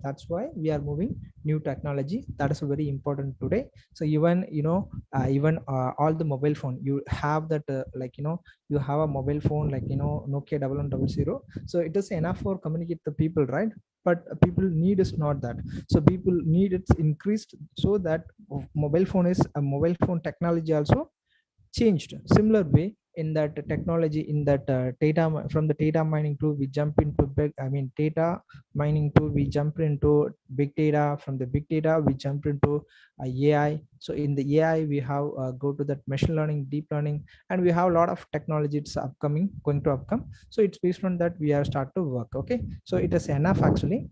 we are moving new technology. That is very important today. So even even all the mobile phone, you have that you have a mobile phone like Nokia 1100. So it is enough for communicate the people, right? But people need is not that. So people need it's increased, so that mobile phone technology also changed. Similar way, in that technology, in that data, from the data mining to we jump into big, data mining to we jump into big data. From the big data we jump into AI. So in the AI we have go to that machine learning, deep learning, and we have a lot of technology. It's going to upcome. So it's based on that we are start to work. Okay, so it is enough actually.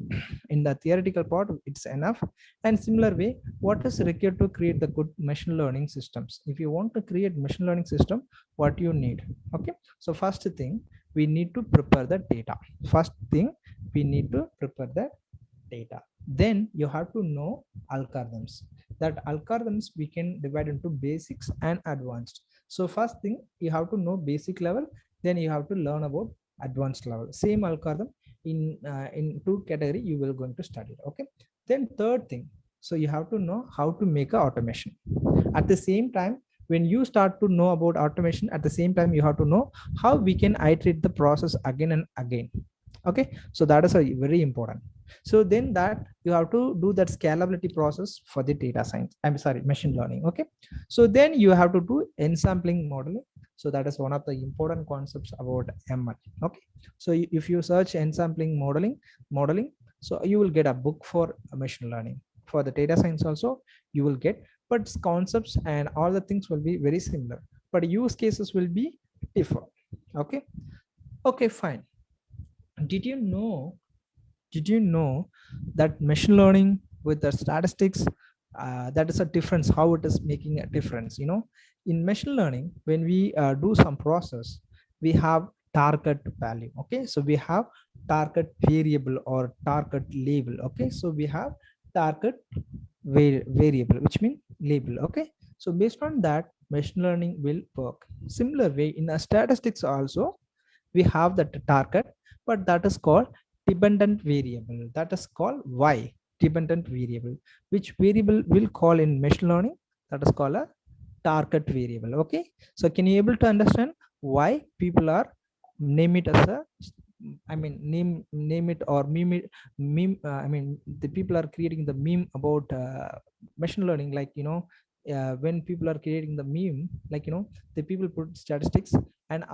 In the theoretical part, it's enough. And similar way, what is required to create the good machine learning systems? If you want to create machine learning system, what you need? Okay, so first thing, we need to prepare the data. First thing, we need to prepare the data. Then you have to know algorithms. That algorithms we can divide into basics and advanced. So first thing, you have to know basic level, then you have to learn about advanced level. Same algorithm in two category you will going to study. Okay, then third thing, so you have to know how to make a automation. At the same time, when you start to know about automation, at the same time you have to know how we can iterate the process again and again. Okay, so that is a very important. So then that you have to do that scalability process for the data science, I'm sorry, machine learning. Okay, so then you have to do ensampling modeling. So that is one of the important concepts about ML. Okay, so if you search ensampling modeling, so you will get a book for machine learning. For the data science also you will get, but concepts and all the things will be very similar, but use cases will be different. Okay, okay, fine. Did you know that machine learning with the statistics, that is a difference, how it is making a difference? In machine learning, when we do some process, we have target value. Okay, so we have target variable or target label. Okay, so we have target variable, which means label. Okay, so based on that, machine learning will work. Similar way, in a statistics also, we have that target, but that is called dependent variable. That is called y, dependent variable. Which variable will call in machine learning? That is called a target variable. Okay, so can you able to understand why people are name it as a, I mean, name it or meme. I mean, the people are creating the meme about machine learning. Like, you know, when people are creating the meme, like, you know, the people put statistics and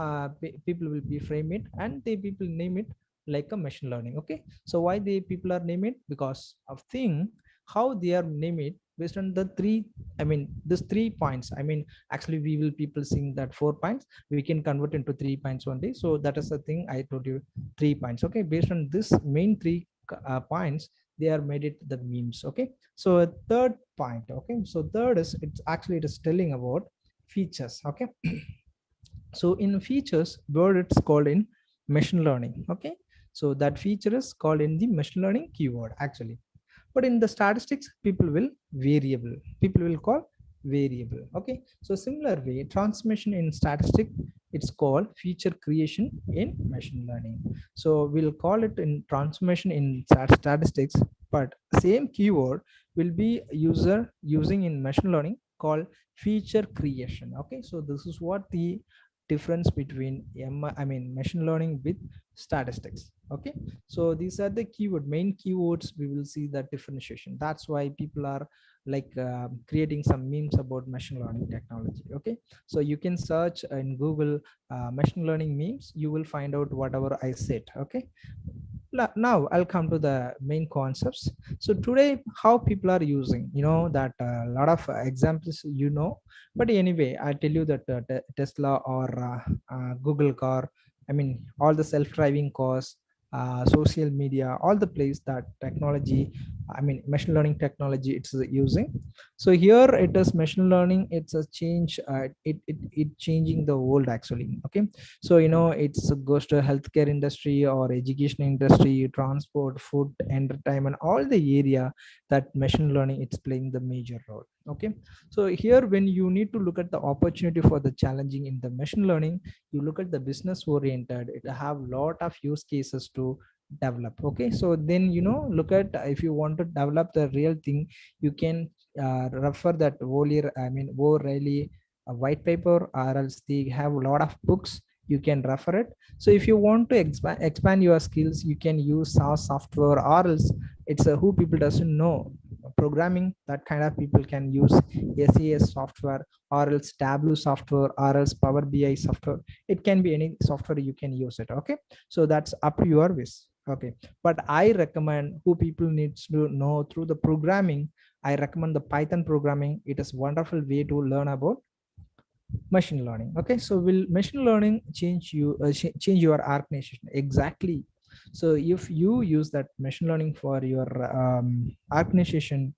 people will be frame it and the people name it like a machine learning. Okay, so why the people are name it? Because of thing how they are name it based on the three, I mean, this 3 points. I mean, actually we will people seeing that 4 points, we can convert into 3 points only. So that is the thing I told you, 3 points. Okay, based on this main three points, they are made it the memes. Okay, so a third point. Okay, so third is, it's actually it is telling about features. Okay, so in features word, it's called in machine learning. Okay, so that feature is called in the machine learning keyword actually. But in the statistics, people will call variable. Okay, so similar way, transformation in statistic, it's called feature creation in machine learning. So we'll call it in transformation in statistics, but same keyword will be user using in machine learning called feature creation. Okay, so this is what the difference between I mean machine learning with statistics. Okay, so these are the main keywords. We will see that differentiation. That's why people are like creating some memes about machine learning technology. Okay, so you can search in Google machine learning memes, you will find out whatever I said. Okay, now I'll come to the main concepts. So today, how people are using, you know, that a lot of examples, you know, but anyway, I tell you that Tesla or Google car, I mean, all the self-driving cars, social media, all the place that technology, I mean, machine learning technology, it's using. So here it is machine learning. It's a change. It changing the world actually. Okay, so you know, it's goes to healthcare industry or education industry, transport, food, entertainment, all the area that machine learning it's playing the major role. Okay, so here when you need to look at the opportunity for the challenging in the machine learning, you look at the business oriented, it have lot of use cases to develop. Okay, so then, you know, look at if you want to develop the real thing, you can refer that O'Reilly white paper, or else they have a lot of books, you can refer it. So if you want to expand your skills, you can use SaaS software, or else it's a who people doesn't know programming, that kind of people can use SAS software, or else Tableau software, or else Power BI software. It can be any software, you can use it. Okay, so that's up to your wish. Okay, but I recommend who people needs to know through the programming, I recommend the Python programming. It is wonderful way to learn about machine learning. Okay, so will machine learning change you change your organization? Exactly. So if you use that machine learning for your organization,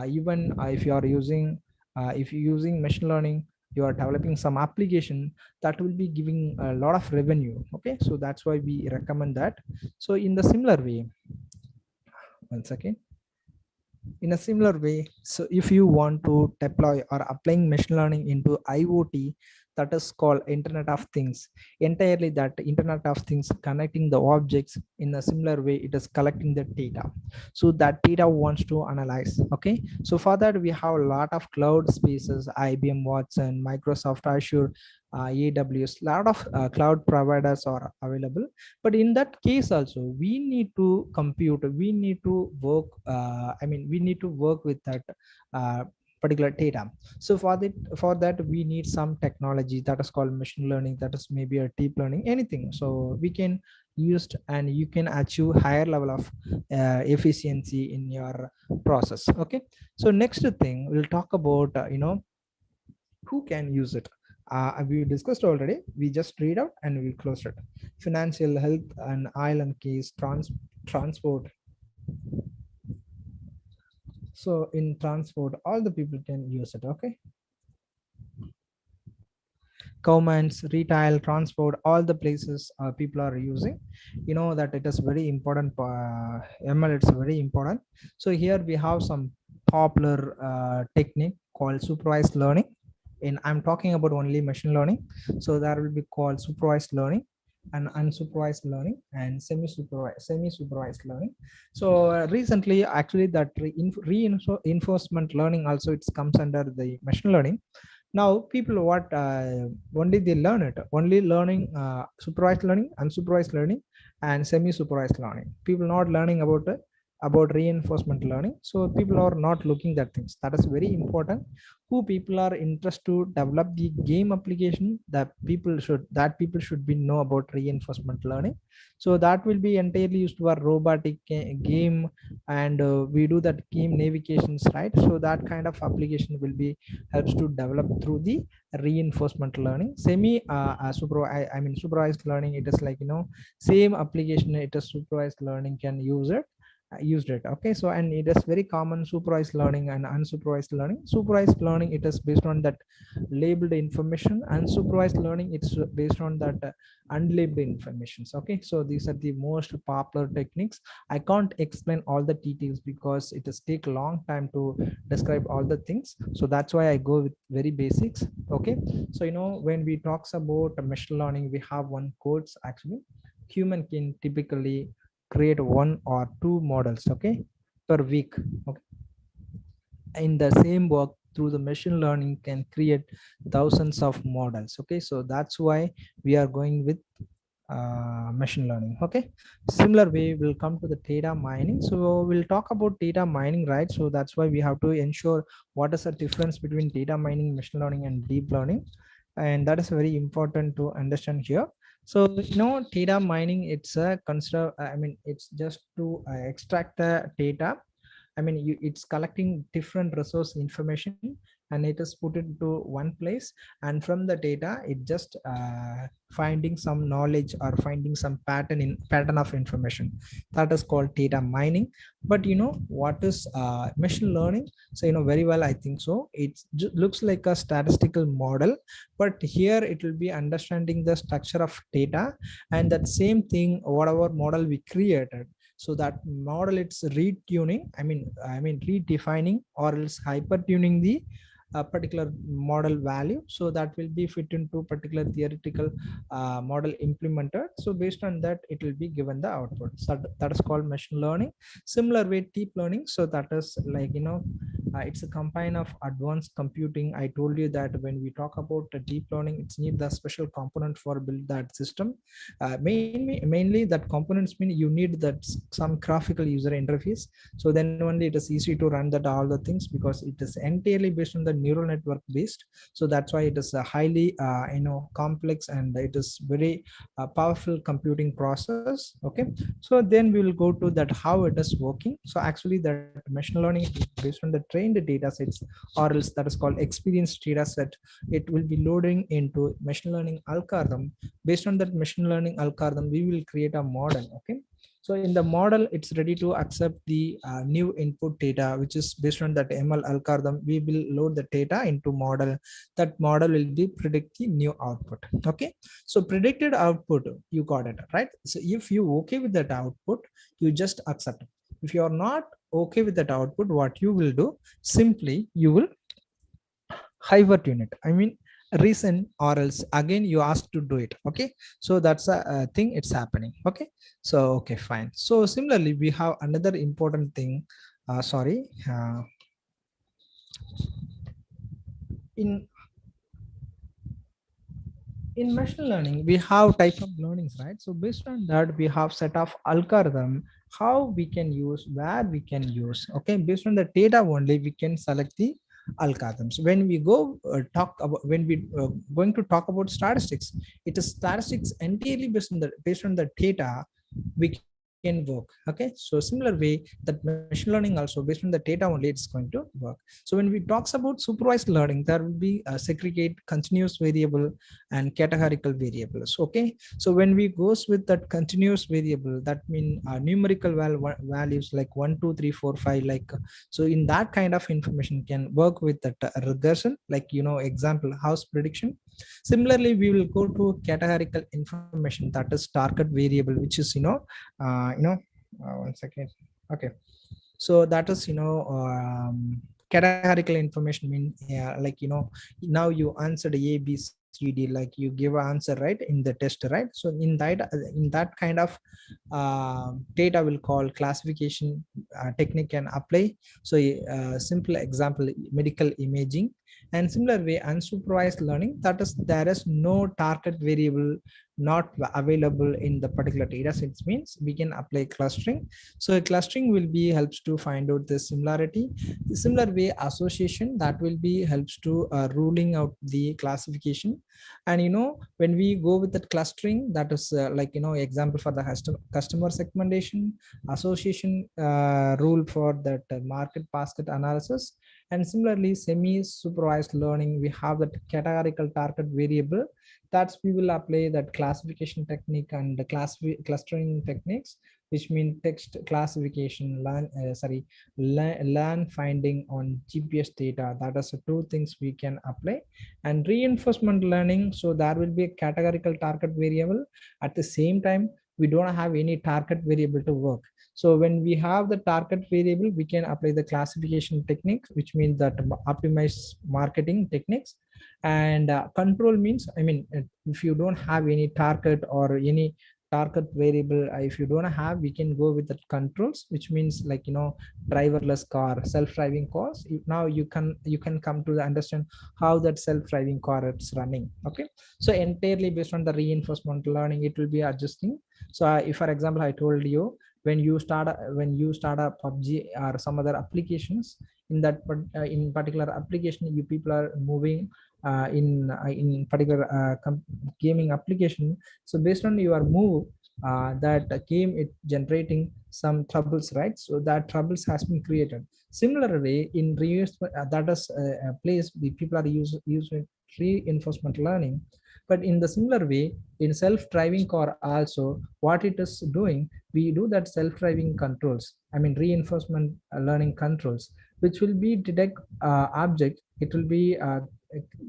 even if you are using if you're using machine learning, you are developing some application that will be giving a lot of revenue. Okay, so that's why we recommend that. So in the similar way, one second, in a similar way, so if you want to deploy or applying machine learning into IoT, that is called Internet of Things. Entirely that Internet of Things connecting the objects, in a similar way it is collecting the data. So that data wants to analyze. Okay, so for that we have a lot of cloud spaces, IBM Watson, Microsoft Azure, AWS, lot of cloud providers are available. But in that case also, we need to compute, we need to work, we need to work with that particular data. So for that we need some technology that is called machine learning, that is maybe a deep learning, anything. So we can use and you can achieve higher level of efficiency in your process. Okay, so next thing we'll talk about who can use it. We discussed already, we just read out and we close it. Financial, health and oil and gas, transport. So in transport, all the people can use it. Okay, governments, retail, transport, all the places people are using. You know that it is very important. ML, it's very important. So here we have some popular technique called supervised learning. And I'm talking about only machine learning. So that will be called supervised learning. and unsupervised learning and semi-supervised learning. So recently, actually, that reinforcement learning also it comes under the machine learning. Now people what only they learn it only learning supervised learning, unsupervised learning, and semi-supervised learning. People not learning about reinforcement learning. So people are not looking at things. That is very important. Who people are interested to develop the game application, that people should be know about reinforcement learning. So that will be entirely used for robotic game, and we do that game navigations, right? So that kind of application will be helps to develop through the reinforcement learning. I mean supervised learning, it is like same application, it is supervised learning can use it used it. Okay, so and it is very common supervised learning and unsupervised learning. Supervised learning, it is based on that labeled information, and supervised learning it's based on that unlabeled informations. Okay, so these are the most popular techniques. I can't explain all the details because it does take a long time to describe all the things, so that's why I go with very basics. Okay, so when we talks about machine learning, we have one codes. Actually, human can typically create one or two models, okay, per week. Okay, in the same work, through the machine learning can create thousands of models. Okay, so that's why we are going with machine learning. Okay, similar way we'll come to the data mining. So we'll talk about data mining, right? So that's why we have to ensure what is the difference between data mining, machine learning, and deep learning, and that is very important to understand here. So data mining, it's a consider I mean it's just to extract the data. I mean, it's collecting different resource information, and it is put into one place. And from the data, it just finding some knowledge or finding some pattern of information. That is called data mining. But what is machine learning? So very well, I think so. It looks like a statistical model, but here it will be understanding the structure of data, and that same thing, whatever model we created, so that model it's retuning, I mean redefining or else hyper tuning the particular model value, so that will be fit into particular theoretical model implemented. So based on that, it will be given the output. So that is called machine learning. Similar way, deep learning, so that is like it's a combine of advanced computing. I told you that when we talk about deep learning, it's need the special component for build that system. Mainly that components mean you need that some graphical user interface. So then only it is easy to run that all the things, because it is entirely based on the neural network based. So that's why it is a highly complex, and it is very powerful computing process. Okay, so then we will go to that how it is working. So actually that machine learning is based on the trained data sets, or else that is called experience data set. It will be loading into machine learning algorithm. Based on that machine learning algorithm, we will create a model. Okay, so in the model, it's ready to accept the new input data, which is based on that ML algorithm. We will load the data into model. That model will be predict the new output. Okay, so predicted output, you got it right. So if you okay with that output, you just accept it. If you are not okay with that output, what you will do, simply you will hyper tune it. I mean reason, or else again you ask to do it. Okay, so that's a thing it's happening. Okay, so okay, fine. So similarly, we have another important thing. In in machine learning, we have type of learnings, right? So based on that, we have set of algorithm, how we can use, where we can use. Okay, based on the data only, we can select the algorithms. When we go when we going to talk about statistics, it is statistics entirely based on the data we can work. Okay, so similar way that machine learning also based on the data only it's going to work. So when we talks about supervised learning, there will be a segregate continuous variable and categorical variables. Okay, so when we goes with that continuous variable, that mean numerical values like 1 2 3 4 5, like so in that kind of information can work with that regression, like example house prediction. Similarly, we will go to categorical information, that is target variable, which is one second. Okay, so that is categorical information mean, like now you answered A B C GD, like you give an answer right in the test, right? So in that kind of data will call classification technique can apply. So simple example, medical imaging. And similar way, unsupervised learning, that is there is no target variable not available in the particular data sets, means we can apply clustering. So clustering will be helps to find out the similarity. The similar way, association, that will be helps to ruling out the classification. And when we go with that clustering, that is like example for the customer segmentation, association rule for that market basket analysis. And similarly, semi supervised learning, we have that categorical target variable, that's we will apply that classification technique and the clustering techniques, which mean text classification, learn finding on GPS data. That is the two things we can apply. And reinforcement learning, so there will be a categorical target variable. At the same time, we don't have any target variable to work. So when we have the target variable, we can apply the classification technique, which means that optimize marketing techniques. And control means, I mean, if you don't have any target or any target variable, if you don't have, we can go with the controls, which means like driverless car, self-driving cars. Now you can come to understand how that self-driving car is running. Okay, so entirely based on the reinforcement learning, it will be adjusting. So if for example I told you, when you start a PUBG or some other applications, in that in particular application, you people are moving in particular gaming application. So based on your move, that game it generating some troubles, right? So that troubles has been created. Similarly, in reinforcement, that is a place where people are using reinforcement learning. But in the similar way, in self-driving car also, what it is doing, we do that self-driving controls, I mean reinforcement learning controls, which will be detect object, it will be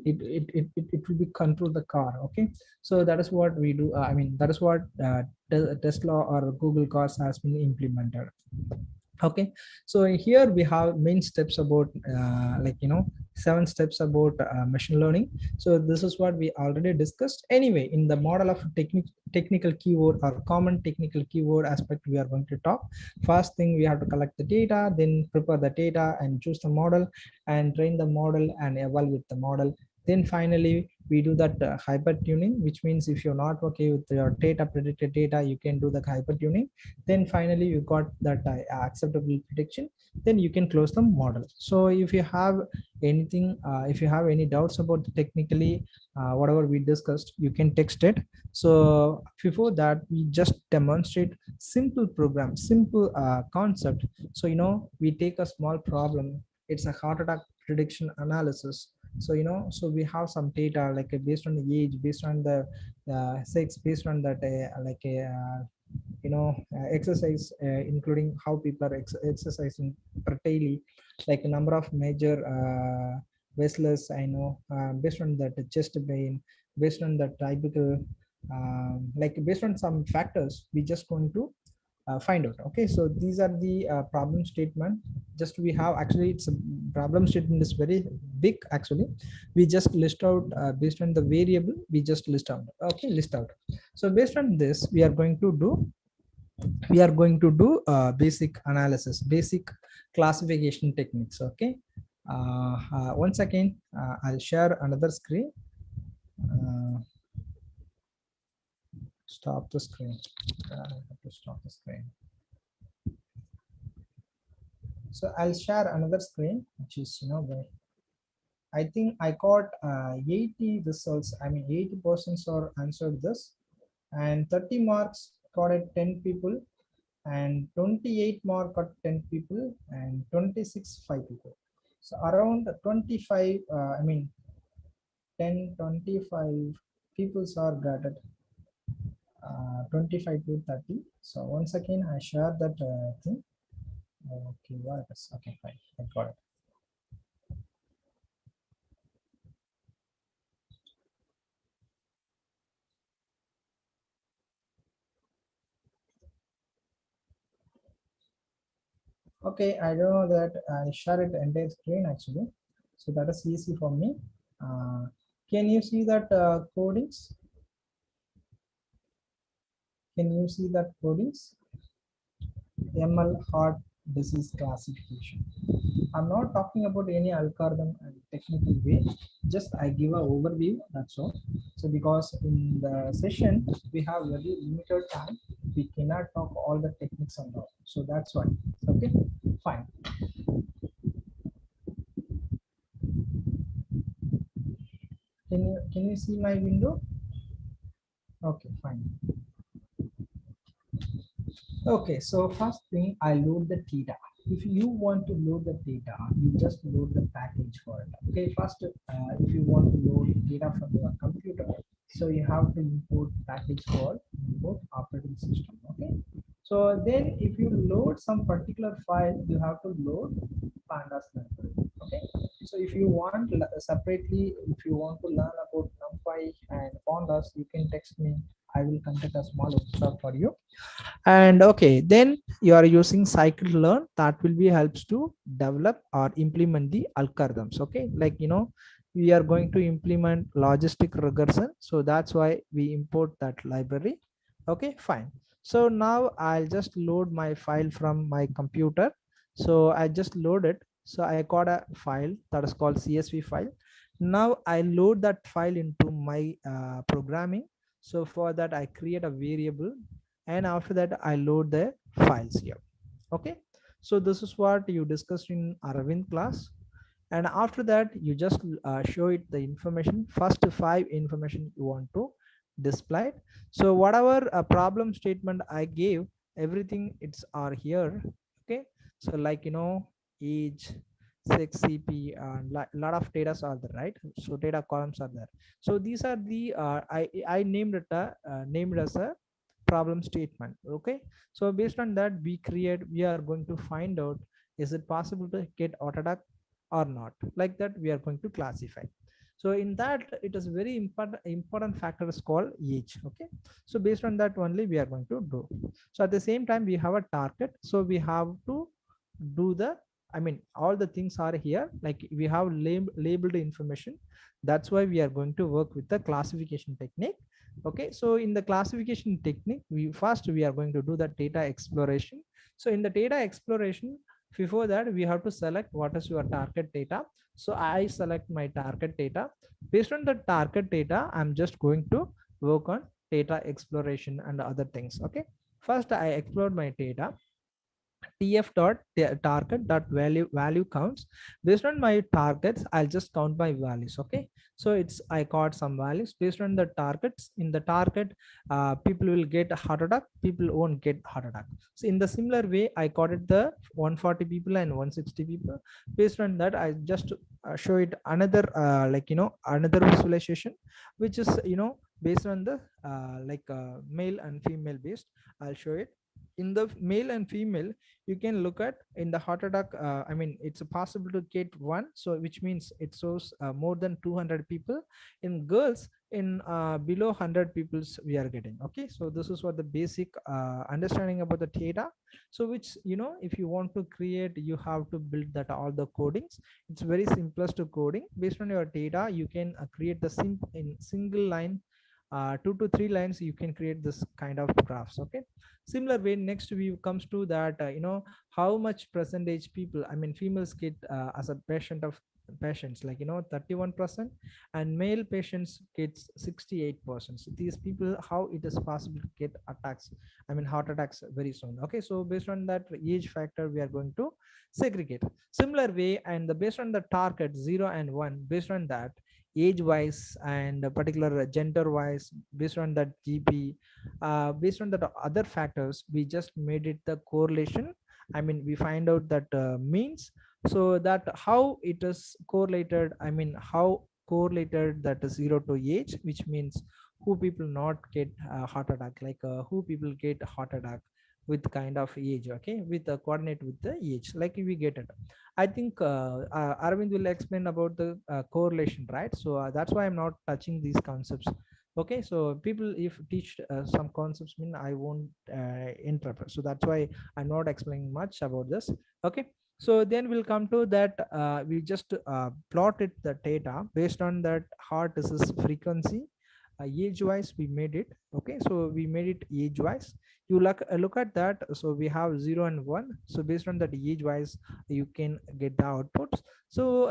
it will be control the car. Okay, so that is what we do. I mean, that is what Tesla or Google cars has been implemented. Okay, so here we have main steps about 7 steps about machine learning. So this is what we already discussed. Anyway, in the model of technical keyword or common technical keyword aspect, we are going to talk. First thing, we have to collect the data, then prepare the data and choose the model and train the model and evaluate the model. Then finally, we do that hyper tuning, which means if you're not okay with your data, predicted data, you can do the hyper tuning. Then finally, you got that acceptable prediction, then you can close the model. So if you have anything, if you have any doubts about technically whatever we discussed, you can text it. So before that, we just demonstrate simple program, simple concept. So we take a small problem, it's a heart attack prediction analysis. So so we have some data like based on the age, based on the sex, based on that exercise, including how people are exercising per daily, like a number of major wrestlers I know, based on that chest pain, based on the typical like based on some factors, we just going to find out. Okay, so these are the problem statement. Just we have, actually it's a problem statement is very big. Actually we just list out based on the variable, we just list out. Okay, list out. So based on this, we are going to do basic analysis, basic classification techniques. Okay, one second, I'll share another screen. Stop the screen. I have to stop the screen. So I'll share another screen, which is I think I got 80 results. I mean 80% are answered this, and 30 marks got it 10 people, and 28 mark got 10 people, and 26 5 people. So around 25 I mean 10 25 people are graded 25 to 30. So once again I share that thing. Okay, what is okay, fine, I got it. Okay, I don't know that I share it entire screen actually, so that is easy for me. Can you see that codings? Can you see that codings? ML heart disease classification. I'm not talking about any algorithm and technical way. Just I give an overview. That's all. So because in the session we have very limited time, we cannot talk all the techniques and all. So that's why. Okay, fine. Can you see my window? Okay, fine. Okay, so first thing, I load the data. If you want to load the data, you just load the package for it. Okay, first, if you want to load data from your computer, so you have to import package called import operating system. Okay, so then if you load some particular file, you have to load pandas library. Okay, so if you want separately, if you want to learn about numpy and pandas, you can text me. I will conduct a small workshop for you. And okay, then you are using scikit-learn, that will be helps to develop or implement the algorithms. Okay, like we are going to implement logistic regression, so that's why we import that library. Okay, fine. So now I'll just load my file from my computer. So I just load it. So I got a file that is called CSV file. Now I load that file into my programming. So for that I create a variable, and after that I load the files here. Okay, so this is what you discussed in Aravind class, and after that you just show it the information, first 5 information you want to display. So whatever problem statement I gave, everything it's are here. Okay, so like age, sex, CP, and lot of data are there, right? So data columns are there. So these are the I named it named as a problem statement. Okay, so based on that we are going to find out, is it possible to get autodac or not, like that we are going to classify. So in that, it is very important factor is called age. Okay, so based on that only we are going to do. So at the same time we have a target, so we have to do the, I mean all the things are here, like we have labeled information. That's why we are going to work with the classification technique. Okay, so in the classification technique, we are going to do the data exploration. So in the data exploration, before that we have to select what is your target data. So I select my target data. Based on the target data, I'm just going to work on data exploration and other things. Okay, first I explore my data. TF dot target dot value counts. Based on my targets, I'll just count my values. Okay, so it's I got some values based on the targets. In the target, people will get heart attack, people won't get heart attack. So in the similar way, I got it the 140 people and 160 people. Based on that, I just show it another another visualization, which is based on the male and female based. I'll show it. In the male and female, you can look at in the heart attack, I mean it's possible to get one, so which means it shows more than 200 people. In girls, in below 100 peoples we are getting. Okay, so this is what the basic understanding about the data. So which if you want to create, you have to build that all the codings. It's very simplest to coding. Based on your data, you can create the in single line, 2 to 3 lines, you can create this kind of graphs. Okay, similar way, next view comes to that how much percentage people, I mean females get as a patient of patients, like 31%, and male patients gets 68%. So these people, how it is possible to get attacks, I mean heart attacks very soon. Okay, so based on that age factor, we are going to segregate similar way, and based on the target 0 and 1, based on that age wise and a particular gender wise, based on that GP, based on the other factors, we just made it the correlation. I mean we find out that means, so that how it is correlated, I mean how correlated that is 0 to age, which means who people not get heart attack, like who people get heart attack with kind of age. Okay, with the coordinate with the age, like we get it. I think Arvind will explain about the correlation, right? So that's why I'm not touching these concepts. Okay, so people if teach some concepts, mean I won't interpret, so that's why I'm not explaining much about this. Okay, So then we'll come to that, we just plotted the data based on that heart disease frequency, age wise we made it. Okay, so we made it age wise. You look at that, so we have 0 and 1. So based on that age wise you can get the outputs. So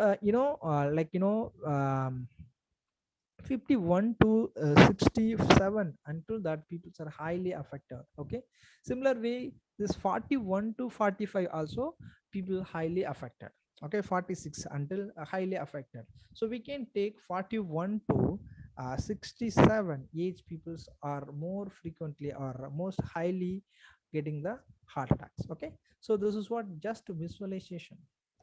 51 to 67, until that people are highly affected. Okay, similar way this 41 to 45 also people highly affected. Okay, 46 until highly affected. So we can take 41 to 67 age peoples are more frequently or most highly getting the heart attacks. Okay, so this is what just visualization.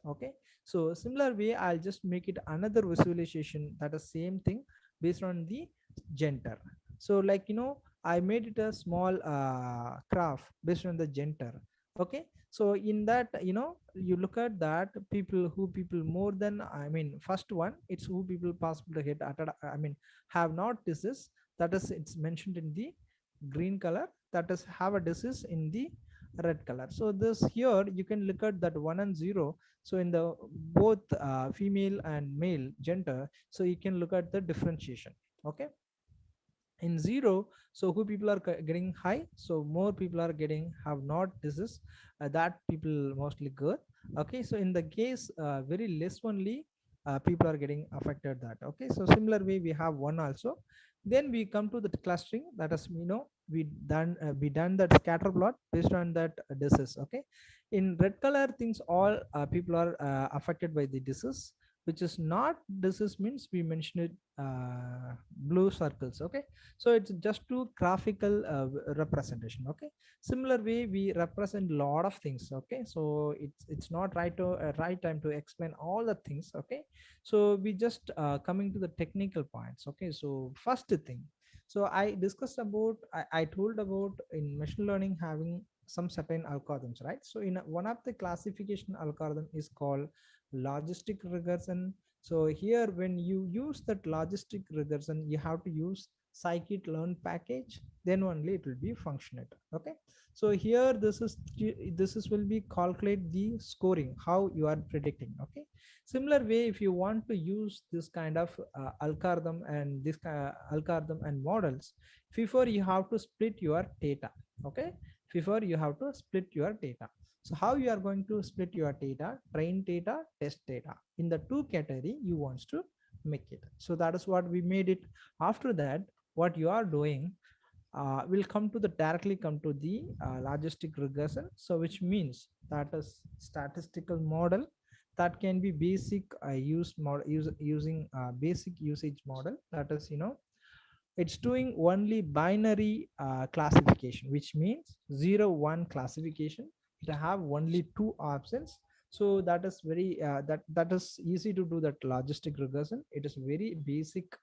Okay, so similar way I'll just make it another visualization, that is same thing based on the gender. So I made it a small graph based on the gender. Okay, so in that you look at that people more than, I mean first one, it's who people possible to get I mean have not disease, that is it's mentioned in the green color, that is have a disease in the red color. So this here you can look at that 1 and 0. So in the both female and male gender, so you can look at the differentiation. Okay, in 0, so who people are getting high, so more people are getting have not disease, that people mostly good. Okay, so in the case very less only people are getting affected that. Okay, so similar way we have one also. Then we come to the clustering, that is we done that scatter plot based on that disease. Okay, in red color things all people are affected by the disease, which is not disease means we mentioned it blue circles. Okay, so it's just to graphical representation. Okay, similar way we represent a lot of things. Okay, so it's not right to right time to explain all the things. Okay, so we just coming to the technical points. Okay, so first thing, so I discussed about, I told about in machine learning having some certain algorithms, right? So in one of the classification algorithm is called logistic regression. So here when you use that logistic regression, you have to use scikit-learn package, then only it will be functionate. Okay, so here this is will be calculate the scoring, how you are predicting. Okay, similar way if you want to use this kind of algorithm and this algorithm and models, before you have to split your data. Okay, before you have to split your data. So how you are going to split your data, train data, test data, in the two category you wants to make it. So that is what we made it. After that, what you are doing, will come to the directly come to the logistic regression. So which means that is statistical model that can be basic using basic usage model, that is it's doing only binary classification, which means 0 1 classification. It have only two options. So that is very that is easy to do that logistic regression. It is very basic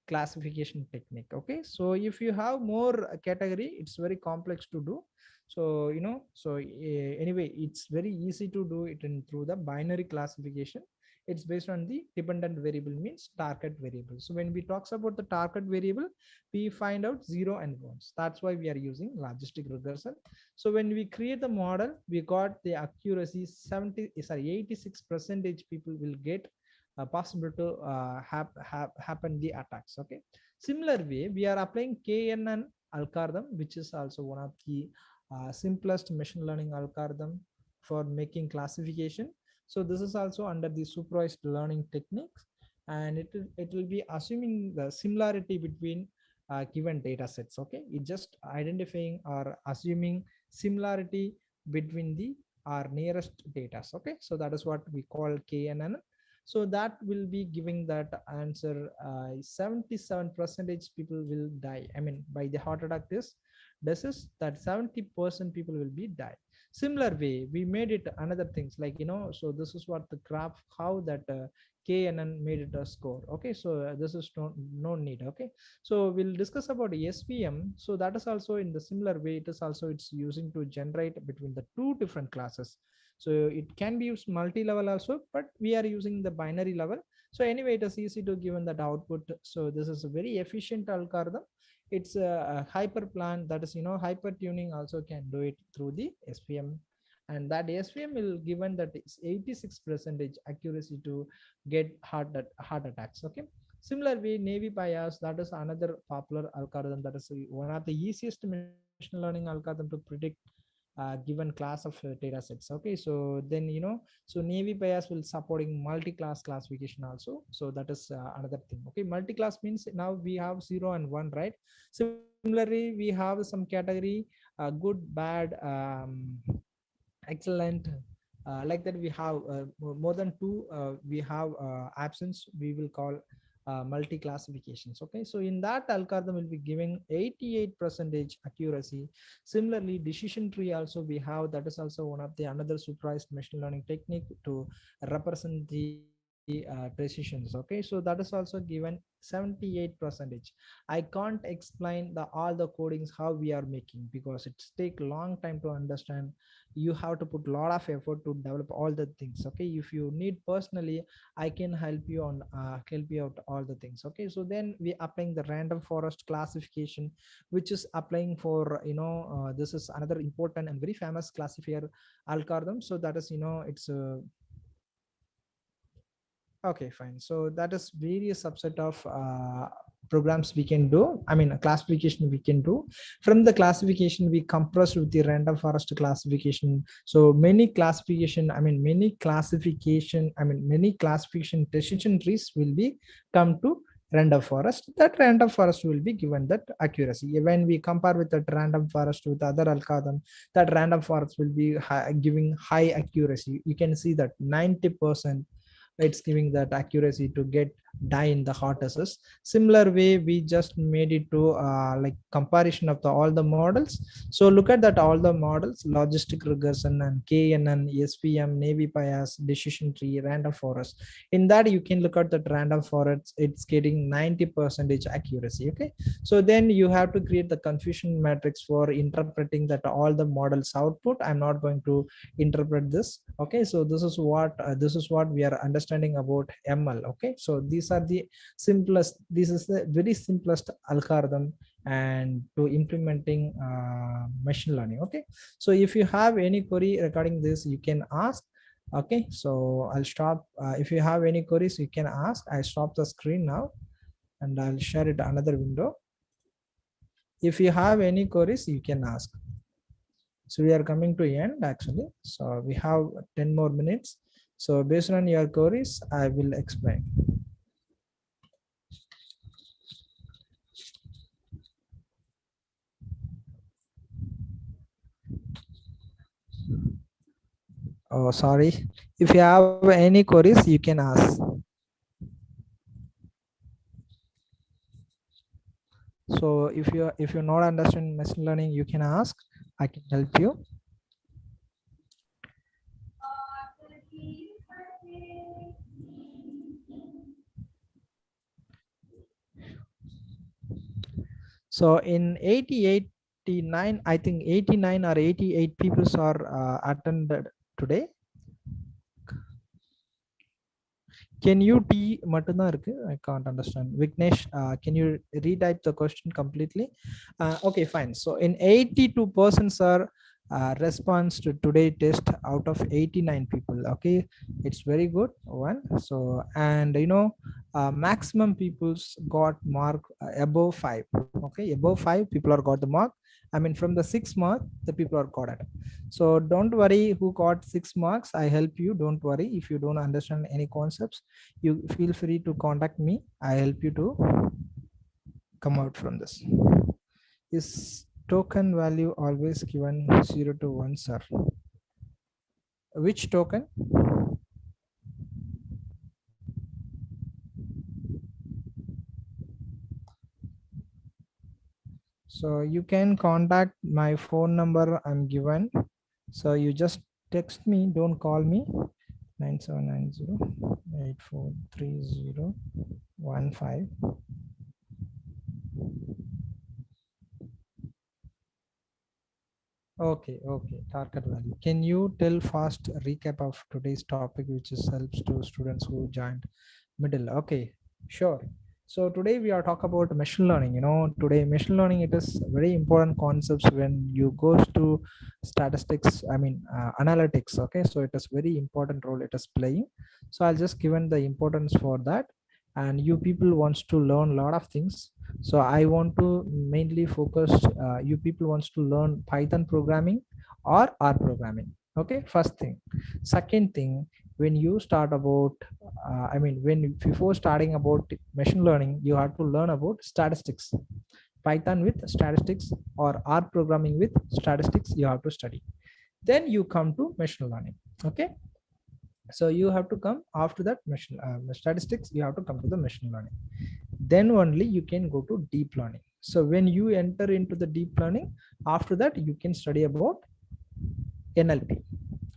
classification technique. Okay, so if you have more category, it's very complex to do. So anyway, it's very easy to do it in through the binary classification. It's based on the dependent variable, means target variable. So when we talks about the target variable, we find out 0 and 1s. That's why we are using logistic regression. So when we create the model, we got the accuracy 86 percentage people will get possible to happen the attacks. Okay, similar way we are applying KNN algorithm, which is also one of the simplest machine learning algorithm for making classification. So this is also under the supervised learning techniques, and it will be assuming the similarity between given data sets. Okay, it just identifying or assuming similarity between the our nearest data. Okay, so that is what we call KNN. So that will be giving that answer 77 percentage people will die, I mean by the heart attack disease, that 70% people will be die. Similar way we made it another things like so this is what the graph how that KNN made it a score. Okay, so this is no need. Okay, so we'll discuss about SVM. So that is also in the similar way, it is also it's using to generate between the two different classes. So it can be used multi-level also, but we are using the binary level. So anyway, it is easy to given that output. So this is a very efficient algorithm. It's a hyper plan, that is hyper tuning also can do it through the SVM. and that SVM will given that it's 86% accuracy to get heart attacks. Okay. Similarly, Navy bias, that is another popular algorithm, that is one of the easiest machine learning algorithm to predict given class of data sets. Okay, so then so Navy bias will supporting multi-class classification also. So that is another thing. Okay, multi-class means now we have 0 and 1, right? Similarly, we have some category good, bad, excellent, like that. We have more than two, we have absence, we will call multi classifications. Okay, so in that algorithm will be giving 88% accuracy. Similarly, decision tree also we have, that is also one of the another supervised machine learning technique to represent the precisions. Okay, so that is also given 78%. I can't explain the all the codings how we are making, because it's take long time to understand. You have to put a lot of effort to develop all the things. Okay, if you need personally, I can help you on help you out all the things. Okay, so then we applying the random forest classification, which is applying for this is another important and very famous classifier algorithm. So that is it's a okay, fine. So that is various subset of programs we can do. I mean, a classification we can do. From the classification, we compress with the random forest classification. So many classification, many classification decision trees will be come to random forest. That random forest will be given that accuracy. When we compare with that random forest with other algorithm, that random forest will be giving high accuracy. You can see that 90%. It's giving that accuracy to get die in the hot assess. Similar way, we just made it to like comparison of the all the models. So look at that all the models: logistic regression and KNN, SVM, Navy bias, decision tree, random forest. In that you can look at that random forest, it's getting 90% accuracy. Okay, so then you have to create the confusion matrix for interpreting that all the models output. I'm not going to interpret this. Okay, so this is what we are understanding about ML. Okay, so these are the simplest, this is the very simplest algorithm and to implementing machine learning. Okay, so if you have any query regarding this, you can ask. Okay, so I'll stop. If you have any queries, you can ask. I stop the screen now and I'll share it another window. If you have any queries, you can ask. So we are coming to end actually. So we have 10 more minutes. So based on your queries, I will explain. Oh, sorry. If you have any queries, you can ask. So if you're not understanding machine learning, you can ask. I can help you. So in 89, I think 89 or 88 people are attended today. Can you I can't understand. Vignesh, can you retype the question completely? Okay, fine. So in 82% are response to today test out of 89 people. Okay, it's very good one. So and maximum people's got mark above 5. Okay, above 5 people are got the mark. From the 6 mark, the people are got it. So don't worry who got 6 marks. I help you. Don't worry if you don't understand any concepts. You feel free to contact me. I help you to come out from this. Is token value always given 0 to 1, sir? Which token? So you can contact my phone number I'm given. So you just text me, don't call me. 9790-843015. Okay, target value. Can you tell fast recap of today's topic, which is helps to students who joined middle? Okay, sure. So today we are talking about machine learning. Today machine learning, it is very important concepts when you goes to statistics. I mean analytics. Okay, so it is very important role it is playing. So I'll just given the importance for that, and you people wants to learn a lot of things. So I want to mainly focus. You people wants to learn Python programming or R programming. Okay, first thing. Second thing, when you start about when before starting about machine learning, you have to learn about statistics. Python with statistics or R programming with statistics you have to study. Then you come to machine learning. Okay, so you have to come after that machine statistics, you have to come to the machine learning. Then only you can go to deep learning. So when you enter into the deep learning, after that you can study about NLP.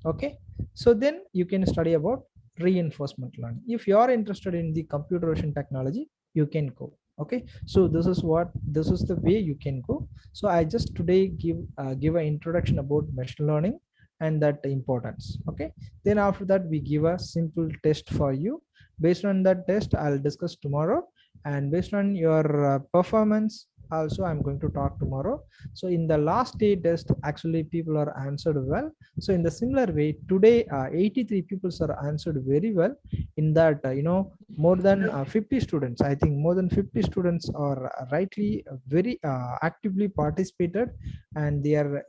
Okay, so then you can study about reinforcement learning. If you are interested in the computer vision technology, you can go. Okay, so this is the way you can go. So I just today give an introduction about machine learning and that importance. Okay, then after that we give a simple test for you. Based on that test, I'll discuss tomorrow, and based on your performance also I'm going to talk tomorrow. So in the last day test, actually people are answered well. So in the similar way, today 83 people are answered very well. In that, more than 50 students, I think more than 50 students are rightly very actively participated, and they are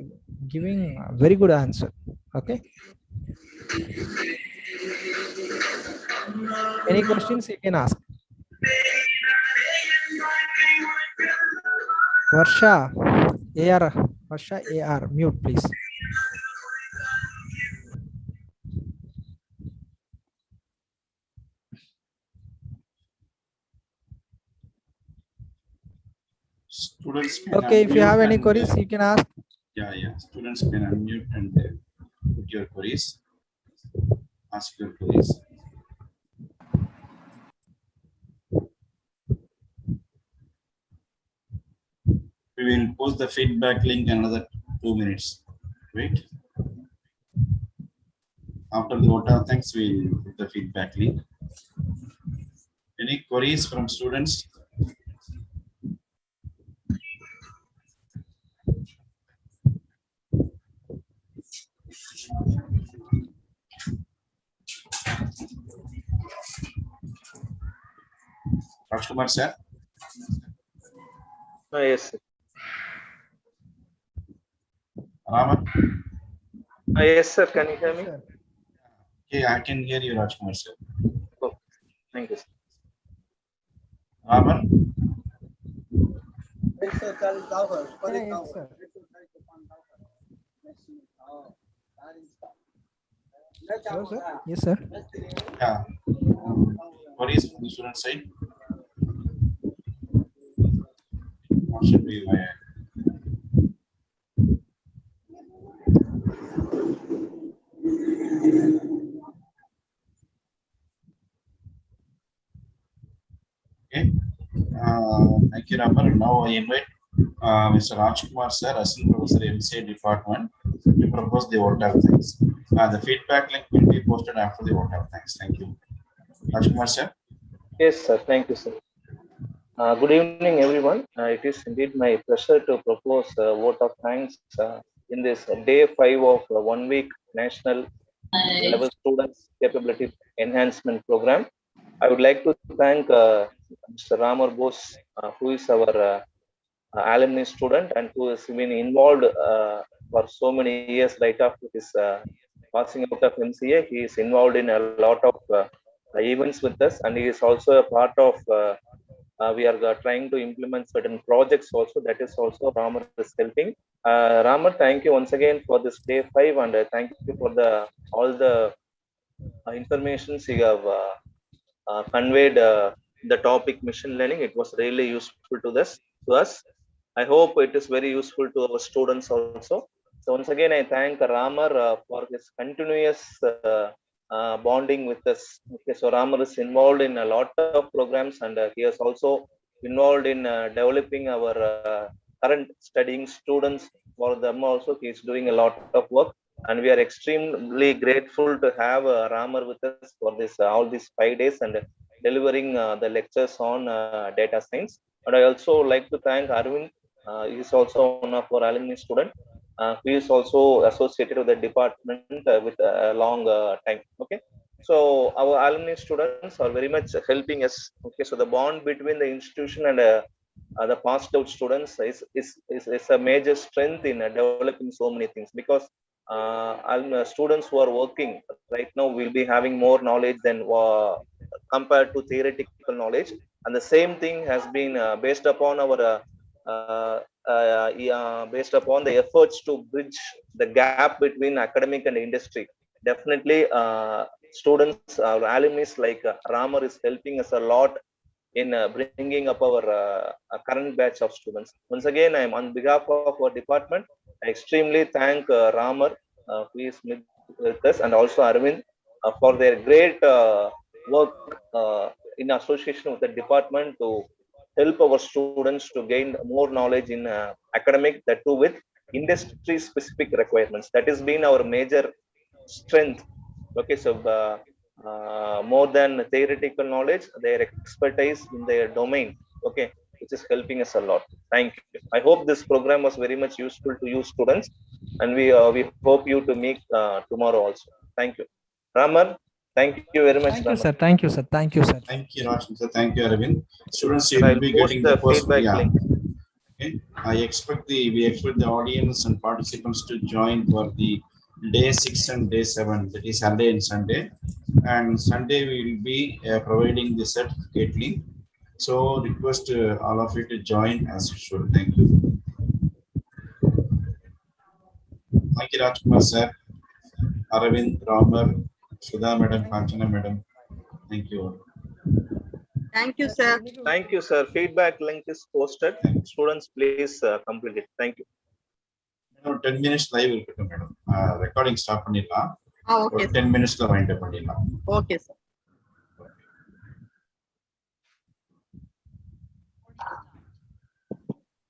giving a very good answer. Okay. Any questions you can ask? Varsha, AR, mute please. Students can Okay, if you have any and, queries, you can ask. yeah. Students can unmute and put your queries. Ask your queries. We will post the feedback link another 2 minutes. Wait. After the vote of thanks, we will put the feedback link. Any queries from students? Rajkumar sir? Yes, sir. Raman? Yes, sir. Can you hear me? Okay, I can hear you, Rajkumar sir. Oh, thank you, sir. Raman? Yes, sir. Hello, sir. Yes, sir. Yeah. Queries from the student side? What should be my okay. Thank you, Raman. Now I invite Mr. Rajkumar sir, Assistant Professor MCA Department, to propose the vote of thanks. The feedback link will be posted after the vote of thanks. Thank you. Rajkumar sir? Yes, sir. Thank you, sir. Good evening, everyone. It is indeed my pleasure to propose a vote of thanks in this day 5 of 1 week National Level Students Capability Enhancement Program. I would like to thank Mr. Ramar Bose, who is our alumni student and who has been involved for so many years right after his passing out of MCA. He is involved in a lot of events with us, and he is also a part of we are trying to implement certain projects also. That is also Ramar is helping. Ramar, thank you once again for this day 5, and thank you for the all the informations you have conveyed the topic machine learning. It was really useful to us. I hope it is very useful to our students also. So once again, I thank Ramar for his continuous bonding with us. Okay, so Ramar is involved in a lot of programs, and he is also involved in developing our current studying students. For them also, he is doing a lot of work, and we are extremely grateful to have Ramar with us for this all these 5 days. And delivering the lectures on data science. And I also like to thank Arvind. He is also one of our alumni student. He is also associated with the department with a long time. Okay, so our alumni students are very much helping us. Okay, so the bond between the institution and the passed out students is a major strength in developing so many things, because students who are working right now will be having more knowledge than compared to theoretical knowledge, and the same thing has been based upon our based upon the efforts to bridge the gap between academic and industry. Definitely students, our alumni like Ramar is helping us a lot in bringing up our current batch of students. Once again, I am on behalf of our department, I extremely thank Ramar, who is with us, and also Arvind for their great work in association with the department to help our students to gain more knowledge in academic, that too with industry specific requirements. That has been our major strength. Okay, so more than theoretical knowledge, their expertise in their domain, okay, which is helping us a lot. Thank you. I hope this program was very much useful to you students, and we hope you to meet tomorrow also. Thank you. Ramar, thank you very much. Thank you, Ramar. sir. Thank you, sir. Thank you, sir. Thank you, Rashmi sir. Thank you, Arvind. Students, you And will I'll be post getting the the post. feedback Yeah. link. Okay. We expect the audience and participants to join for the day 6 and day 7, that is Saturday and Sunday. And Sunday we will be providing the certificate link. So request all of you to join as usual. Thank you. Thank you, Rajkumar sir, Aravind, Ramar, Sudha madam, Kanchana madam. Thank you. Thank you, sir. Thank you, sir. Feedback link is posted. Students, please complete it. Thank you. 10 minutes live will become madam. Recording stop பண்ணிடலாம். Okay, ஒரு 10 minutes wind up பண்ணிடலாம். okay, sir.